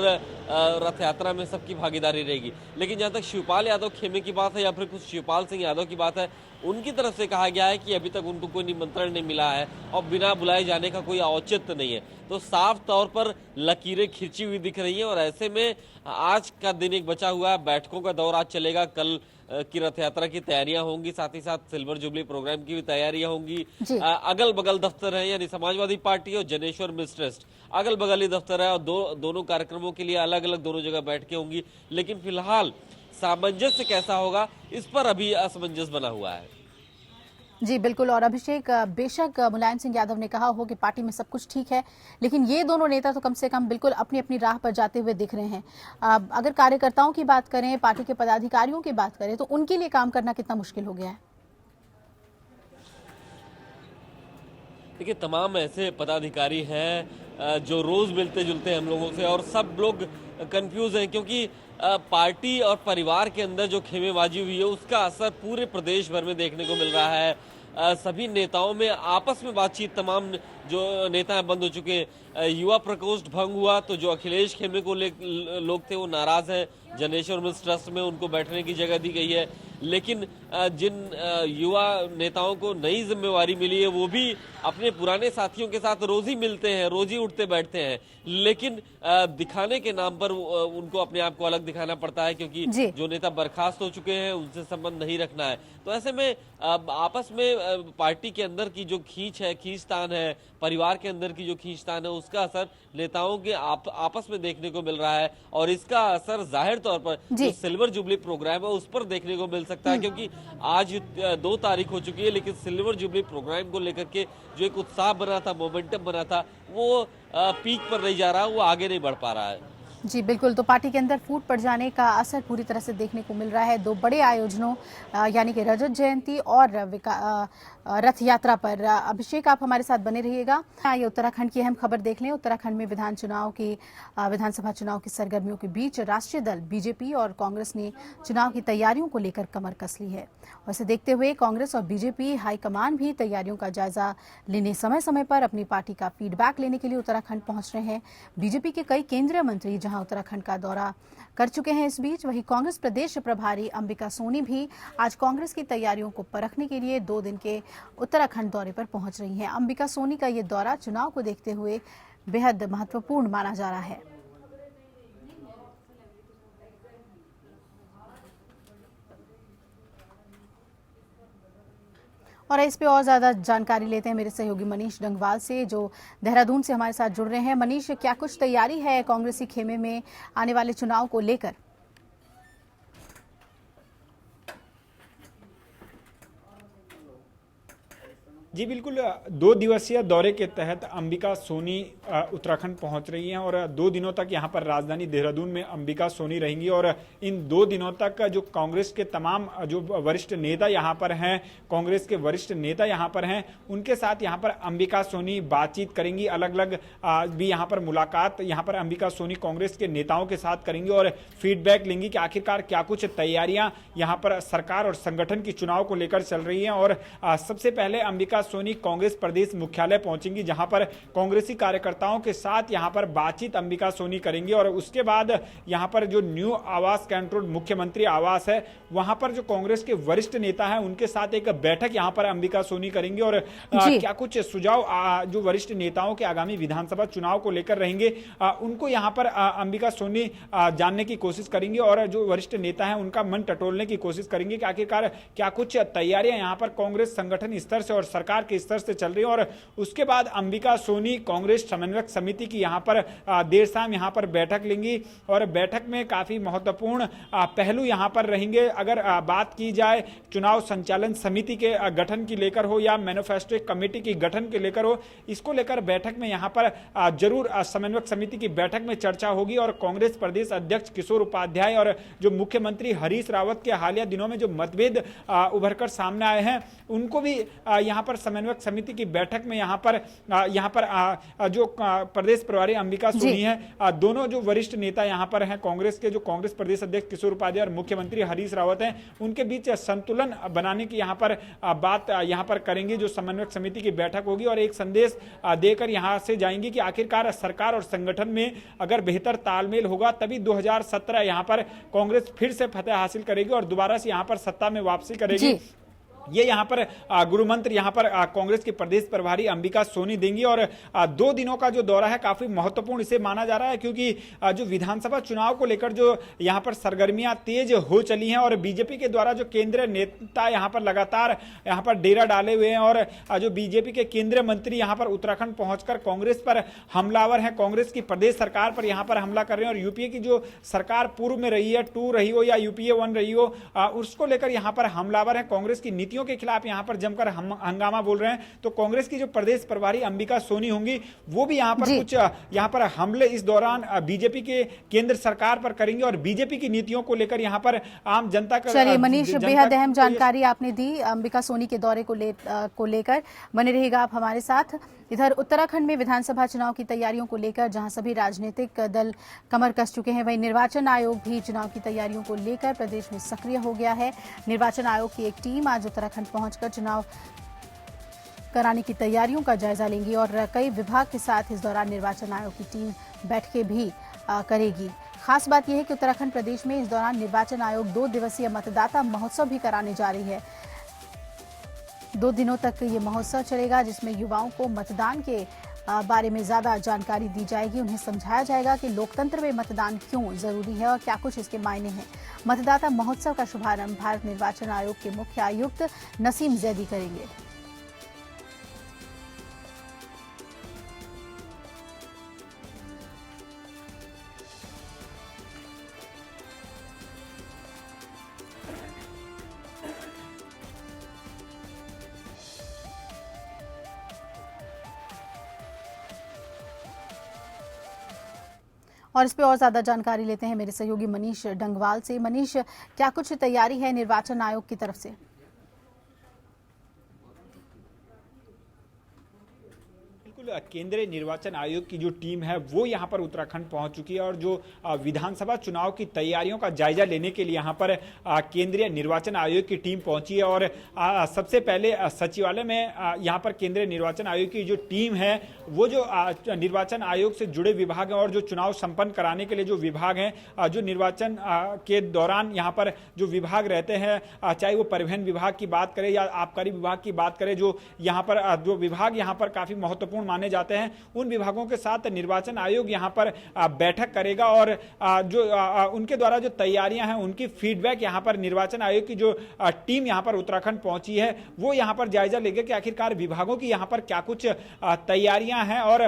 C: रथ यात्रा में सबकी भागीदारी रहेगी। लेकिन जहां तक शिवपाल यादव खेमे की बात है या फिर कुछ शिवपाल सिंह यादव की बात है, उनकी तरफ से कहा गया है कि अभी तक उनको कोई निमंत्रण नहीं मिला है और बिना बुलाए जाने का कोई औचित्य नहीं है। तो साफ तौर पर लकीरें खिंची हुई दिख रही हैं और ऐसे में आज का दिन एक बचा हुआ है। बैठकों का दौर आज चलेगा, कल की रथ यात्रा की तैयारियां होंगी, साथ ही साथ सिल्वर जुबली प्रोग्राम की भी तैयारियां होंगी। अगल बगल दफ्तर है, यानी समाजवादी पार्टी और जनेश्वर मिल्स ट्रस्ट अगल बगल ही दफ्तर है और दोनों कार्यक्रमों के लिए अलग अलग दोनों जगह बैठकें होंगी। लेकिन फिलहाल सामंजस्य कैसा होगा, इस पर अभी असमंजस बना हुआ है।
A: जी बिल्कुल। और अभिषेक, बेशक मुलायम सिंह यादव ने कहा हो कि पार्टी में सब कुछ ठीक है, लेकिन ये दोनों नेता तो कम से कम बिल्कुल अपनी अपनी राह पर जाते हुए दिख रहे हैं। अगर कार्यकर्ताओं की बात करें, पार्टी के पदाधिकारियों की बात करें, तो उनके लिए काम करना कितना मुश्किल हो गया है?
C: देखिए, तमाम ऐसे पदाधिकारी हैं जो रोज मिलते जुलते हैं हम लोगों से और सब लोग कंफ्यूज हैं, क्योंकि पार्टी और परिवार के अंदर जो खेमेबाजी हुई है उसका असर पूरे प्रदेश भर में देखने को मिल रहा है। सभी नेताओं में आपस में बातचीत, तमाम जो नेता हैं बंद हो चुके हैं। युवा प्रकोष्ठ भंग हुआ तो जो अखिलेश खेमे को लोग थे वो नाराज हैं। जनेश्वर मिल्स ट्रस्ट में उनको बैठने की जगह दी गई है, लेकिन जिन युवा नेताओं को नई जिम्मेवारी मिली है वो भी अपने पुराने साथियों के साथ रोज ही मिलते हैं, रोज ही उठते बैठते हैं, लेकिन दिखाने के नाम पर उनको अपने आप को अलग दिखाना पड़ता है, क्योंकि जो नेता बर्खास्त हो चुके हैं उनसे संबंध नहीं रखना है। तो ऐसे में आपस में पार्टी के अंदर की जो खींचतान है, परिवार के अंदर की जो खींचतान है, उसका असर नेताओं के आपस में देखने को मिल रहा है और इसका असर जाहिर तौर पर जो सिल्वर जुबली प्रोग्राम है उस पर देखने को मिल सकता है, क्योंकि आज 2 तारीख हो चुकी है, लेकिन सिल्वर जुबली प्रोग्राम को लेकर के जो एक उत्साह बना था, मोमेंटम बना था, वो पीक पर नहीं जा रहा, वो आगे नहीं बढ़ पा रहा है।
A: जी बिल्कुल। तो पार्टी के अंदर फूट पड़ जाने का असर पूरी तरह से देखने को मिल रहा है 2 बड़े आयोजनों यानी कि रजत जयंती और रथ यात्रा पर। अभिषेक, आप हमारे साथ बने रहिएगा। ये उत्तराखंड की अहम खबर देख लें। उत्तराखंड में विधानसभा चुनाव की सरगर्मियों के बीच राष्ट्रीय दल बीजेपी और कांग्रेस ने चुनाव की तैयारियों को लेकर कमर कस ली है। वैसे देखते हुए कांग्रेस और बीजेपी हाईकमान भी तैयारियों का जायजा लेने समय समय पर अपनी पार्टी का फीडबैक लेने के लिए उत्तराखंड पहुंच रहे हैं। बीजेपी के कई केंद्रीय मंत्री जहां उत्तराखंड का दौरा कर चुके हैं। इस बीच वहीं कांग्रेस प्रदेश प्रभारी अंबिका सोनी भी आज कांग्रेस की तैयारियों को परखने के लिए 2 दिन के उत्तराखंड दौरे पर पहुंच रही हैं। अंबिका सोनी का ये दौरा चुनाव को देखते हुए बेहद महत्वपूर्ण माना जा रहा है। और इस पे और ज्यादा जानकारी लेते हैं मेरे सहयोगी मनीष डंगवाल से, जो देहरादून से हमारे साथ जुड़ रहे हैं। मनीष, क्या कुछ तैयारी है कांग्रेसी खेमे में आने वाले चुनाव को लेकर?
D: जी बिल्कुल, 2 दिवसीय दौरे के तहत अंबिका सोनी उत्तराखंड पहुंच रही हैं और 2 दिनों तक यहां पर राजधानी देहरादून में अंबिका सोनी रहेंगी और इन 2 दिनों तक जो कांग्रेस के तमाम जो वरिष्ठ नेता यहां पर हैं, कांग्रेस के वरिष्ठ नेता यहां पर हैं, उनके साथ यहां पर अंबिका सोनी बातचीत करेंगी। अलग अलग भी यहां पर मुलाकात यहां पर अंबिका सोनी कांग्रेस के नेताओं के साथ करेंगी और फीडबैक लेंगी कि आखिरकार क्या कुछ तैयारियां यहां पर सरकार और संगठन की चुनाव को लेकर चल रही हैं। और सबसे पहले अंबिका सोनी कांग्रेस प्रदेश मुख्यालय पहुंचेंगी, जहां पर कांग्रेसी कार्यकर्ताओं के साथ यहां पर बातचीत अंबिका सोनी करेंगी और उसके बाद यहां पर जो न्यू आवास कैंट रोड मुख्यमंत्री आवास है वहां पर जो कांग्रेस के वरिष्ठ नेता हैं उनके साथ एक बैठक यहां पर अंबिका सोनी करेंगी और क्या कुछ सुझाव जो वरिष्ठ नेताओं के आगामी विधानसभा चुनाव को लेकर रहेंगे उनको यहां पर अंबिका सोनी जानने की कोशिश करेंगी और जो वरिष्ठ नेता हैं उनका मन टटोलने की कोशिश करेंगे कि आखिरकार क्या कुछ तैयारियां यहां पर कांग्रेस संगठन स्तर से और सरकार के स्तर से चल रही है। और उसके बाद अंबिका सोनी कांग्रेस समन्वयक समिति की यहां पर देर शाम यहां पर बैठक लेंगी और बैठक में काफी महत्वपूर्ण पहलू यहां पर रहेंगे। अगर बात की जाए चुनाव संचालन समिति के गठन की लेकर हो या मैनिफेस्टो कमेटी की गठन के लेकर हो, इसको लेकर बैठक में यहां पर जरूर समन्वयक समिति की बैठक में चर्चा होगी और कांग्रेस प्रदेश अध्यक्ष किशोर उपाध्याय और जो मुख्यमंत्री हरीश रावत के हालिया दिनों में जो मतभेद उभरकर सामने आए हैं उनको भी यहां पर समन्वयक समिति की बैठक में यहाँ पर जो प्रदेश प्रभारी अंबिका सोनी है, दोनों जो वरिष्ठ नेता यहाँ पर हैं कांग्रेस के, जो कांग्रेस प्रदेश अध्यक्ष किशोर उपाध्याय और मुख्यमंत्री हरीश रावत हैं, उनके बीच संतुलन बनाने की यहाँ पर बात यहाँ पर करेंगे। जो समन्वयक समिति की बैठक होगी और एक संदेश देकर यहाँ से जाएंगे कि आखिरकार सरकार और संगठन में अगर बेहतर तालमेल होगा तभी 2017 यहाँ पर कांग्रेस फिर से फतह हासिल करेगी और दोबारा से यहाँ पर सत्ता में वापसी करेगी। ये यहाँ पर गुरु मंत्र यहाँ पर कांग्रेस के प्रदेश प्रभारी अंबिका सोनी देंगी। और 2 दिनों का जो दौरा है काफी महत्वपूर्ण इसे माना जा रहा है, क्योंकि जो विधानसभा चुनाव को लेकर जो यहाँ पर सरगर्मियां तेज हो चली हैं और बीजेपी के द्वारा जो केंद्रीय नेता यहाँ पर लगातार यहाँ पर डेरा डाले हुए हैं और जो बीजेपी के केंद्रीय मंत्री यहाँ पर उत्तराखंड पहुंचकर कांग्रेस पर हमलावर हैं, कांग्रेस की प्रदेश सरकार पर यहाँ पर हमला कर रहे हैं। और यूपीए की जो सरकार पूर्व में रही है, 2 रही हो या यूपीए 1 रही हो, उसको लेकर यहाँ पर हमलावर है, कांग्रेस की नीतियों के खिलाफ यहाँ पर जमकर हंगामा बोल रहे हैं। तो कांग्रेस की जो प्रदेश प्रभारी अंबिका सोनी होंगी वो भी यहाँ पर कुछ यहाँ पर हमले इस दौरान बीजेपी के केंद्र सरकार पर करेंगे और बीजेपी की नीतियों को लेकर यहाँ पर आम जनता का।
A: चलिए मनीष, बेहद अहम जानकारी आपने दी अंबिका सोनी के दौरे को लेकर। बने रहेगा आप हमारे साथ। इधर उत्तराखंड में विधानसभा चुनाव की तैयारियों को लेकर जहां सभी राजनीतिक दल कमर कस चुके हैं, वहीं निर्वाचन आयोग भी चुनाव की तैयारियों को लेकर प्रदेश में सक्रिय हो गया है। निर्वाचन आयोग की एक टीम आज उत्तराखंड पहुंचकर चुनाव कराने की तैयारियों का जायजा लेंगी और कई विभाग के साथ इस दौरान निर्वाचन आयोग की टीम बैठकें भी करेगी। खास बात यह है कि उत्तराखंड प्रदेश में इस दौरान निर्वाचन आयोग 2 दिवसीय मतदाता महोत्सव भी कराने जा रही है। 2 दिनों तक ये महोत्सव चलेगा, जिसमें युवाओं को मतदान के बारे में ज्यादा जानकारी दी जाएगी। उन्हें समझाया जाएगा कि लोकतंत्र में मतदान क्यों जरूरी है और क्या कुछ इसके मायने हैं। मतदाता महोत्सव का शुभारंभ भारत निर्वाचन आयोग के मुख्य आयुक्त नसीम जैदी करेंगे। और इस पे और ज्यादा जानकारी लेते हैं मेरे सहयोगी मनीष डंगवाल से। मनीष, क्या कुछ तैयारी है निर्वाचन आयोग की तरफ से?
D: केंद्रीय निर्वाचन आयोग की जो टीम है वो यहाँ पर उत्तराखंड पहुंच चुकी है और जो विधानसभा चुनाव की तैयारियों का जायजा लेने के लिए यहाँ पर केंद्रीय निर्वाचन आयोग की टीम पहुंची है। और सबसे पहले सचिवालय में यहाँ पर केंद्रीय निर्वाचन आयोग की जो टीम है वो जो निर्वाचन आयोग से जुड़े विभाग हैं और जो चुनाव संपन्न कराने के लिए जो विभाग हैं, जो निर्वाचन के दौरान यहाँ पर जो विभाग रहते हैं, चाहे वो परिवहन विभाग की बात करें या आबकारी विभाग की बात करें, जो यहाँ पर जो विभाग यहाँ पर काफी महत्वपूर्ण माने जाते हैं, उन विभागों के साथ निर्वाचन आयोग यहां पर बैठक करेगा और जो उनके द्वारा जो तैयारियां हैं उनकी फीडबैक यहां पर निर्वाचन आयोग की जो टीम यहां पर उत्तराखंड पहुंची है वो यहां पर जायजा लेंगे कि आखिरकार विभागों की यहां पर क्या कुछ तैयारियां हैं। और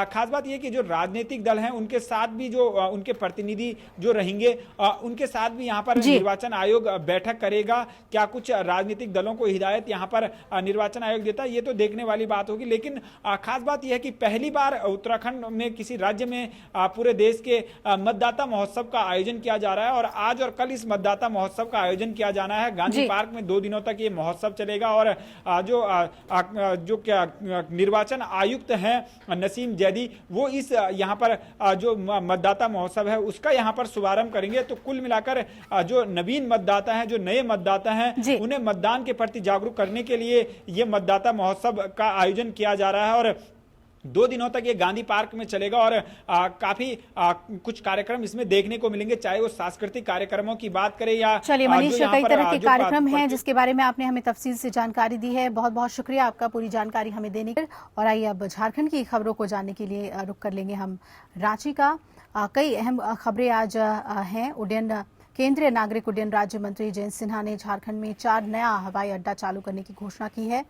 D: खास बात यह कि जो राजनीतिक दल हैं उनके साथ भी जो उनके प्रतिनिधि जो रहेंगे उनके साथ भी यहां पर निर्वाचन आयोग बैठक करेगा। क्या कुछ राजनीतिक दलों को हिदायत यहां पर निर्वाचन आयोग देता है ये तो देखने वाली बात होगी। लेकिन खास बात यह है कि पहली बार उत्तराखंड में किसी राज्य में पूरे देश के मतदाता महोत्सव का आयोजन किया जा रहा है और आज और कल इस मतदाता महोत्सव का आयोजन किया जाना है। गांधी पार्क में 2 दिनों तक ये महोत्सव चलेगा और जो क्या निर्वाचन आयुक्त हैं नसीम जैदी वो इस यहाँ पर जो मतदाता महोत्सव है उसका यहाँ पर शुभारंभ करेंगे। तो कुल मिलाकर जो नवीन मतदाता हैं, जो नए मतदाता हैं, उन्हें मतदान के प्रति जागरूक करने के लिए ये मतदाता महोत्सव का आयोजन किया जा रहा है और 2 दिनों तक ये गांधी पार्क में चलेगा और काफी कुछ कार्यक्रम इसमें देखने को मिलेंगे, चाहे वो सांस्कृतिक कार्यक्रमों की बात करें या।
A: चलिए मनीष, कई तरह के कार्यक्रम हैं जिसके बारे में आपने हमें तफसील से जानकारी दी है। बहुत बहुत शुक्रिया आपका पूरी जानकारी हमें देने के। और आइए अब झारखंड की खबरों को जानने के लिए रुख कर लेंगे हम रांची का। कई अहम खबरें आज हैं। केंद्रीय नागरिक उड्डयन राज्य मंत्री जयंत सिन्हा ने झारखंड में 4 नया हवाई अड्डा चालू करने की घोषणा की है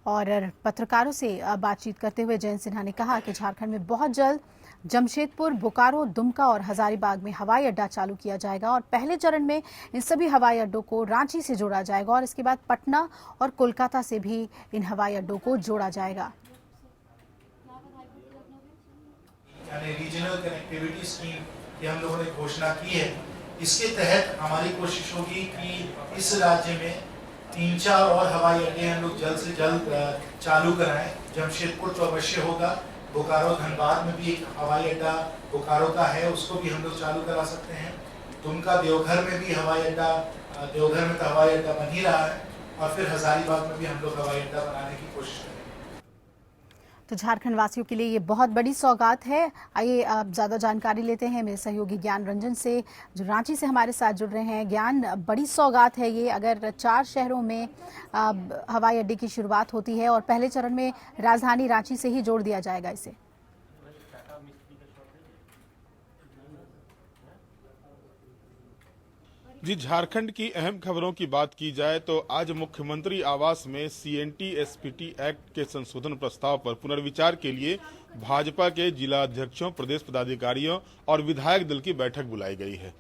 A: और पत्रकारों से बातचीत करते हुए जयंत सिन्हा ने कहा कि झारखंड में बहुत जल्द जमशेदपुर, बोकारो, दुमका और हजारीबाग में हवाई अड्डा चालू किया जाएगा और पहले चरण में इन सभी हवाई अड्डों को रांची से जोड़ा जाएगा और इसके बाद पटना और कोलकाता से भी इन हवाई अड्डों को जोड़ा जाएगा।
E: रीजनल कनेक्टिविटी स्कीम की हम लोगों ने घोषणा की है। इसके तहत हमारी कोशिश होगी कि इस राज्य में 3-4 और हवाई अड्डे हम लोग जल्द से जल्द चालू कराएं। जमशेदपुर तो अवश्य होगा, बोकारो धनबाद में भी एक हवाई अड्डा बोकारो का है, उसको भी हम लोग चालू करा सकते हैं। दुमका देवघर में भी हवाई अड्डा, देवघर में तो हवाई अड्डा बन ही रहा है, और फिर हजारीबाग में भी हम लोग हवाई अड्डा बनाने की कोशिश करेंगे।
A: तो झारखंड वासियों के लिए ये बहुत बड़ी सौगात है। आइए अब ज्यादा जानकारी लेते हैं मेरे सहयोगी ज्ञान रंजन से, जो रांची से हमारे साथ जुड़ रहे हैं। ज्ञान, बड़ी सौगात है ये, अगर 4 शहरों में हवाई अड्डे की शुरुआत होती है और पहले चरण में राजधानी रांची से ही जोड़ दिया जाएगा इसे।
F: जी, झारखंड की अहम खबरों की बात की जाए तो आज मुख्यमंत्री आवास में सीएनटी एसपीटी एक्ट के संशोधन प्रस्ताव पर पुनर्विचार के लिए भाजपा के जिला अध्यक्षों, प्रदेश पदाधिकारियों और विधायक दल की बैठक बुलाई गई है।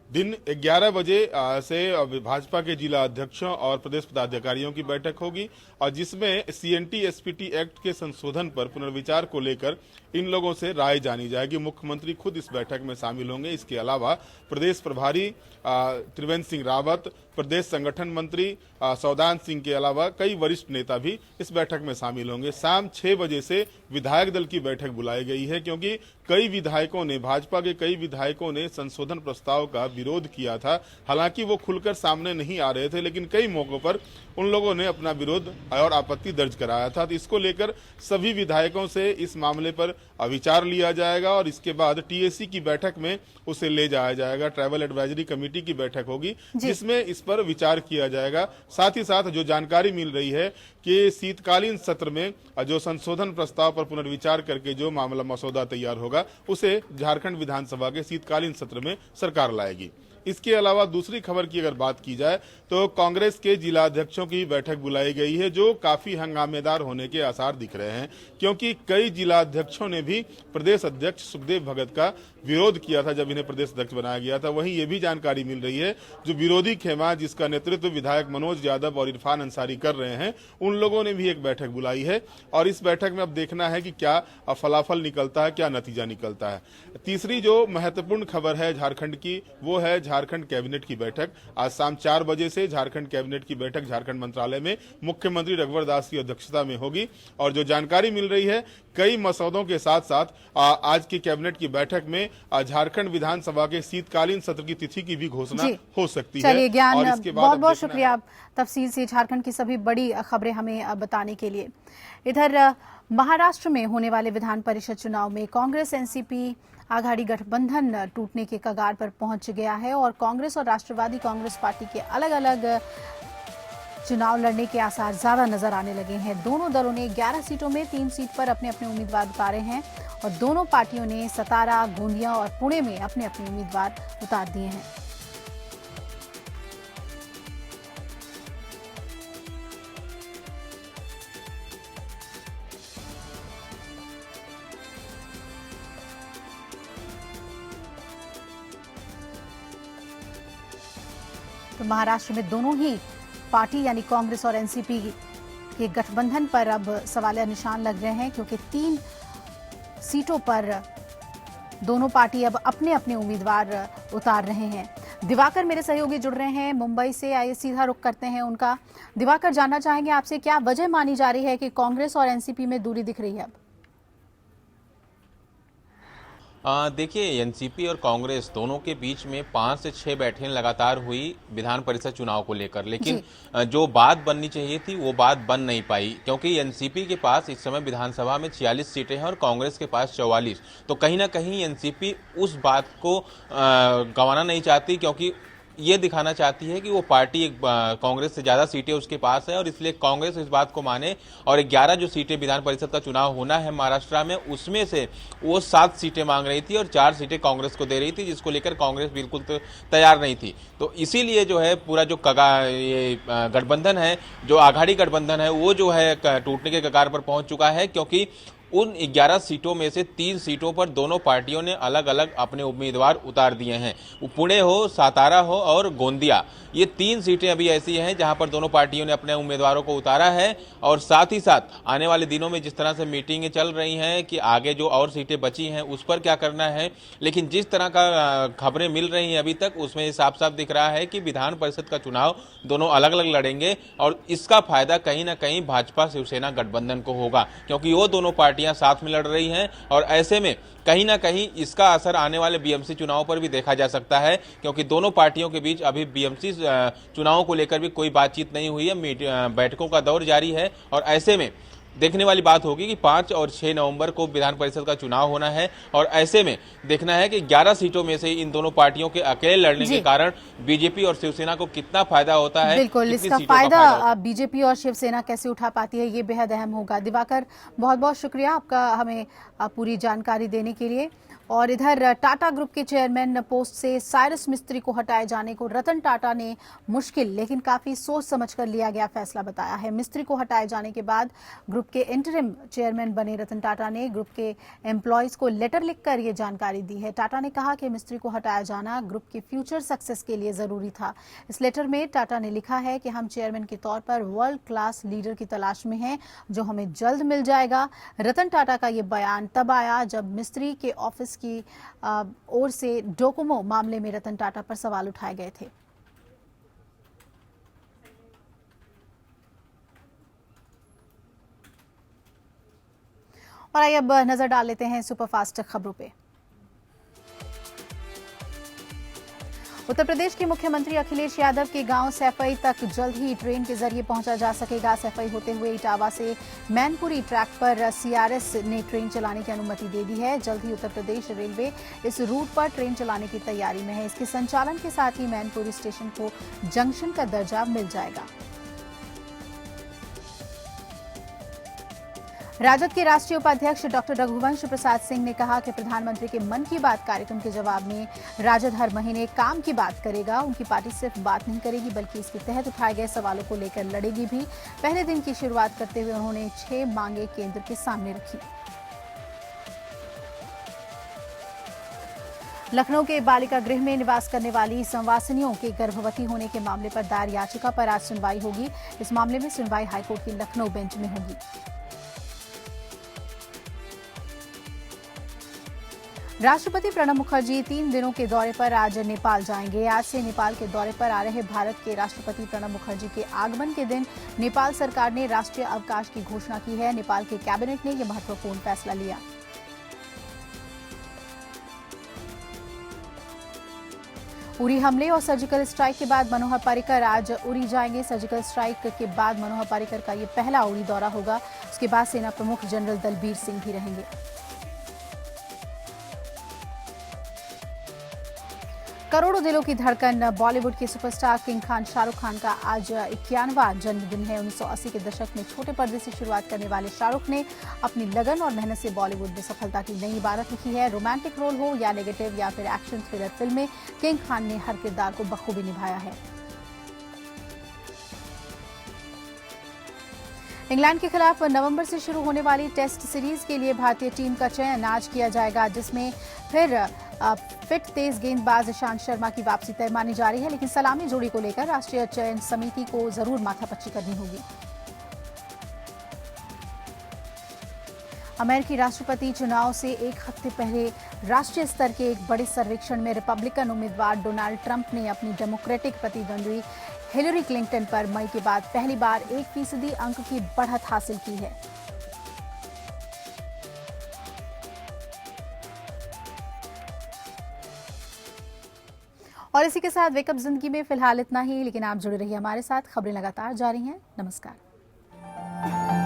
F: दिन 11 बजे से भाजपा के जिला अध्यक्षों और प्रदेश पदाधिकारियों की बैठक होगी, और जिसमें सीएनटी एसपीटी एक्ट के संशोधन पर पुनर्विचार को लेकर इन लोगों से राय जानी जाएगी। मुख्यमंत्री खुद इस बैठक में शामिल होंगे। इसके अलावा प्रदेश प्रभारी त्रिवेंद्र सिंह रावत, प्रदेश संगठन मंत्री सौदान सिंह के अलावा कई वरिष्ठ नेता भी इस बैठक में शामिल होंगे। शाम 6 बजे से विधायक दल की बैठक बुलाई गई है, क्योंकि कई विधायकों ने, भाजपा के कई विधायकों ने संशोधन प्रस्ताव का विरोध किया था। हालांकि वो खुलकर सामने नहीं आ रहे थे, लेकिन कई मौकों पर उन लोगों ने अपना विरोध और आपत्ति दर्ज कराया था। तो इसको लेकर सभी विधायकों से इस मामले पर विचार लिया जाएगा और इसके बाद टीएसी की बैठक में उसे ले जाया जाएगा। ट्रैवल एडवाइजरी कमेटी की बैठक होगी जिसमें इस पर विचार किया जाएगा। साथ ही साथ जो जानकारी मिल रही है कि शीतकालीन सत्र में जो संशोधन प्रस्ताव पर पुनर्विचार करके जो मामला मसौदा तैयार होगा उसे झारखंड विधानसभा के शीतकालीन सत्र में सरकार लाएगी। इसके अलावा दूसरी खबर की अगर बात की जाए तो कांग्रेस के जिला अध्यक्षों की बैठक बुलाई गई है, जो काफी हंगामेदार होने के आसार दिख रहे हैं, क्योंकि कई जिला अध्यक्षों ने भी प्रदेश अध्यक्ष सुखदेव भगत का विरोध किया था जब इन्हें प्रदेश अध्यक्ष बनाया गया था। वहीं ये भी जानकारी मिल रही है जो विरोधी खेमा जिसका नेतृत्व विधायक मनोज यादव और इरफान अंसारी कर रहे हैं, उन लोगों ने भी एक बैठक बुलाई है और इस बैठक में अब देखना है कि क्या फलाफल निकलता है, क्या नतीजा निकलता है। तीसरी जो महत्वपूर्ण खबर है झारखंड की, वो है झारखंड कैबिनेट की बैठक। आज शाम 4 बजे से झारखंड कैबिनेट की बैठक झारखंड मंत्रालय में मुख्यमंत्री रघुवर दास की अध्यक्षता में होगी और जो जानकारी मिल रही है कई मसौदों के साथ साथ आज की कैबिनेट की बैठक में झारखंड विधानसभा के शीतकालीन सत्र की तिथि की भी घोषणा हो सकती है।
A: चलिए ज्ञान, बहुत बहुत शुक्रिया तफसील से झारखंड की सभी बड़ी खबरें हमें बताने के लिए। इधर महाराष्ट्र में होने वाले विधान परिषद चुनाव में कांग्रेस एनसीपी आघाड़ी गठबंधन टूटने के कगार पर पहुंच गया है और कांग्रेस और राष्ट्रवादी कांग्रेस पार्टी के अलग अलग चुनाव लड़ने के आसार ज्यादा नजर आने लगे हैं। दोनों दलों ने 11 सीटों में 3 सीट पर अपने अपने उम्मीदवार उतारे हैं और दोनों पार्टियों ने सतारा, गोंदिया और पुणे में अपने अपने उम्मीदवार उतार दिए हैं। तो महाराष्ट्र में दोनों ही पार्टी यानी कांग्रेस और एनसीपी के गठबंधन पर अब सवालिया निशान लग रहे हैं, क्योंकि 3 सीटों पर दोनों पार्टी अब अपने अपने उम्मीदवार उतार रहे हैं। दिवाकर मेरे सहयोगी जुड़ रहे हैं मुंबई से, आइए सीधा रुख करते हैं उनका। दिवाकर, जानना चाहेंगे आपसे क्या वजह मानी जा रही है कि कांग्रेस और एनसीपी में दूरी दिख रही है अब?
G: देखिए, एनसीपी और कांग्रेस दोनों के बीच में 5 से 6 बैठकें लगातार हुई विधान परिषद चुनाव को लेकर, लेकिन जो बात बननी चाहिए थी वो बात बन नहीं पाई, क्योंकि एनसीपी के पास इस समय विधानसभा में 46 सीटें हैं और कांग्रेस के पास 44। तो कहीं ना कहीं एनसीपी उस बात को गंवाना नहीं चाहती, क्योंकि ये दिखाना चाहती है कि वो पार्टी कांग्रेस से ज्यादा सीटें उसके पास है और इसलिए कांग्रेस इस बात को माने और 11 जो सीटें विधान परिषद का चुनाव होना है महाराष्ट्र में, उसमें से वो 7 सीटें मांग रही थी और 4 सीटें कांग्रेस को दे रही थी, जिसको लेकर कांग्रेस बिल्कुल तैयार नहीं थी। तो इसीलिए जो है पूरा जो ये गठबंधन है, जो आघाड़ी गठबंधन है, वो जो है टूटने के कगार पर पहुंच चुका है, क्योंकि उन 11 सीटों में से 3 सीटों पर दोनों पार्टियों ने अलग अलग अपने उम्मीदवार उतार दिए हैं। पुणे हो, सातारा हो और गोंदिया, ये 3 सीटें अभी ऐसी हैं जहां पर दोनों पार्टियों ने अपने उम्मीदवारों को उतारा है। और साथ ही साथ आने वाले दिनों में जिस तरह से मीटिंगें चल रही हैं कि आगे जो और सीटें बची हैं उस पर क्या करना है, लेकिन जिस तरह का खबरें मिल रही हैं अभी तक उसमें साफ साफ दिख रहा है कि विधान परिषद का चुनाव दोनों अलग अलग लड़ेंगे और इसका फायदा कहीं ना कहीं भाजपा शिवसेना गठबंधन को होगा, क्योंकि वो दोनों पार्टियां साथ में लड़ रही हैं। और ऐसे में कहीं ना कहीं इसका असर आने वाले बीएमसी चुनाव पर भी देखा जा सकता है, क्योंकि दोनों पार्टियों के बीच अभी बीएमसी चुनावों को लेकर भी कोई बातचीत नहीं हुई है। बैठकों का दौर जारी है और ऐसे में देखने वाली बात होगी कि 5 और 6 नवंबर को विधान परिषद का चुनाव होना है और ऐसे में देखना है कि 11 सीटों में से इन दोनों पार्टियों के अकेले लड़ने के कारण बीजेपी और शिवसेना को कितना फायदा होता है,
A: बिल्कुल,
G: कितनी
A: इसका
G: सीटों का
A: फायदा बीजेपी और शिवसेना कैसे उठा पाती है, ये बेहद अहम होगा। दिवाकर, बहुत बहुत शुक्रिया आपका हमें पूरी जानकारी देने के लिए। और इधर टाटा ग्रुप के चेयरमैन पोस्ट से साइरस मिस्त्री को हटाए जाने को रतन टाटा ने मुश्किल लेकिन काफी सोच समझकर लिया गया फैसला बताया है। मिस्त्री को हटाए जाने के बाद ग्रुप के इंटरिम चेयरमैन बने रतन टाटा ने ग्रुप के एम्प्लॉयज को लेटर लिखकर ये जानकारी दी है। टाटा ने कहा कि मिस्त्री को हटाया जाना ग्रुप के फ्यूचर सक्सेस के लिए जरूरी था। इस लेटर में टाटा ने लिखा है कि हम चेयरमैन के तौर पर वर्ल्ड क्लास लीडर की तलाश में हैं, जो हमें जल्द मिल जाएगा। रतन टाटा का ये बयान तब आया जब मिस्त्री के ऑफिस की ओर से डोकोमो मामले में रतन टाटा पर सवाल उठाए गए थे। और आइए अब नजर डाल लेते हैं सुपरफास्ट खबरों पे। उत्तर प्रदेश के मुख्यमंत्री अखिलेश यादव के गांव सैफई तक जल्द ही ट्रेन के जरिए पहुंचा जा सकेगा। सैफई होते हुए इटावा से मैनपुरी ट्रैक पर सीआरएस ने ट्रेन चलाने की अनुमति दे दी है। जल्द ही उत्तर प्रदेश रेलवे इस रूट पर ट्रेन चलाने की तैयारी में है। इसके संचालन के साथ ही मैनपुरी स्टेशन को जंक्शन का दर्जा मिल जाएगा। राजद के राष्ट्रीय उपाध्यक्ष डॉक्टर रघुवंश प्रसाद सिंह ने कहा कि प्रधानमंत्री के मन की बात कार्यक्रम के जवाब में राजद हर महीने काम की बात करेगा। उनकी पार्टी सिर्फ बात नहीं करेगी बल्कि इसके तहत उठाए गए सवालों को लेकर लड़ेगी भी। पहले दिन की शुरुआत करते हुए उन्होंने 6 मांगे केंद्र के सामने रखी। लखनऊ के बालिका गृह में निवास करने वाली संवासिनियों के गर्भवती होने के मामले पर दायर याचिका पर आज सुनवाई होगी। इस मामले में सुनवाई हाईकोर्ट की लखनऊ बेंच में होगी। राष्ट्रपति प्रणब मुखर्जी 3 दिनों के दौरे पर आज नेपाल जाएंगे। आज से नेपाल के दौरे पर आ रहे भारत के राष्ट्रपति प्रणब मुखर्जी के आगमन के दिन नेपाल सरकार ने राष्ट्रीय अवकाश की घोषणा की है। नेपाल के कैबिनेट ने यह महत्वपूर्ण फैसला लिया। उरी हमले और सर्जिकल स्ट्राइक के बाद मनोहर पर्रिकर आज उरी जाएंगे। सर्जिकल स्ट्राइक के बाद मनोहर पर्रिकर का यह पहला उरी दौरा होगा। उसके बाद सेना प्रमुख जनरल दलबीर सिंह भी रहेंगे। करोड़ों दिलों की धड़कन बॉलीवुड के सुपरस्टार किंग खान शाहरुख खान का आज 91वां जन्मदिन है। 1980 के दशक में छोटे पर्दे से शुरुआत करने वाले शाहरुख ने अपनी लगन और मेहनत से बॉलीवुड में सफलता की नई इबारत लिखी है। रोमांटिक रोल हो या नेगेटिव या फिर एक्शन थ्रिलर फिल्म में किंग खान ने हर किरदार को बखूबी निभाया है। इंग्लैंड के खिलाफ नवंबर से शुरू होने वाली टेस्ट सीरीज के लिए भारतीय टीम का चयन आज किया जाएगा, जिसमें फिर फिट तेज गेंदबाज ईशांत शर्मा की वापसी तय मानी जा रही है। लेकिन सलामी जोड़ी को लेकर राष्ट्रीय चयन समिति को जरूर माथापच्ची करनी होगी। अमेरिकी राष्ट्रपति चुनाव से एक हफ्ते पहले राष्ट्रीय स्तर के एक बड़े सर्वेक्षण में रिपब्लिकन उम्मीदवार डोनाल्ड ट्रंप ने अपनी डेमोक्रेटिक प्रतिद्वंदी हिलरी क्लिंटन पर मई के बाद पहली बार 1% अंक की बढ़त हासिल की है। और इसी के साथ वेकअप जिंदगी में फिलहाल इतना ही, लेकिन आप जुड़े रहिए हमारे साथ। खबरें लगातार जारी हैं। नमस्कार।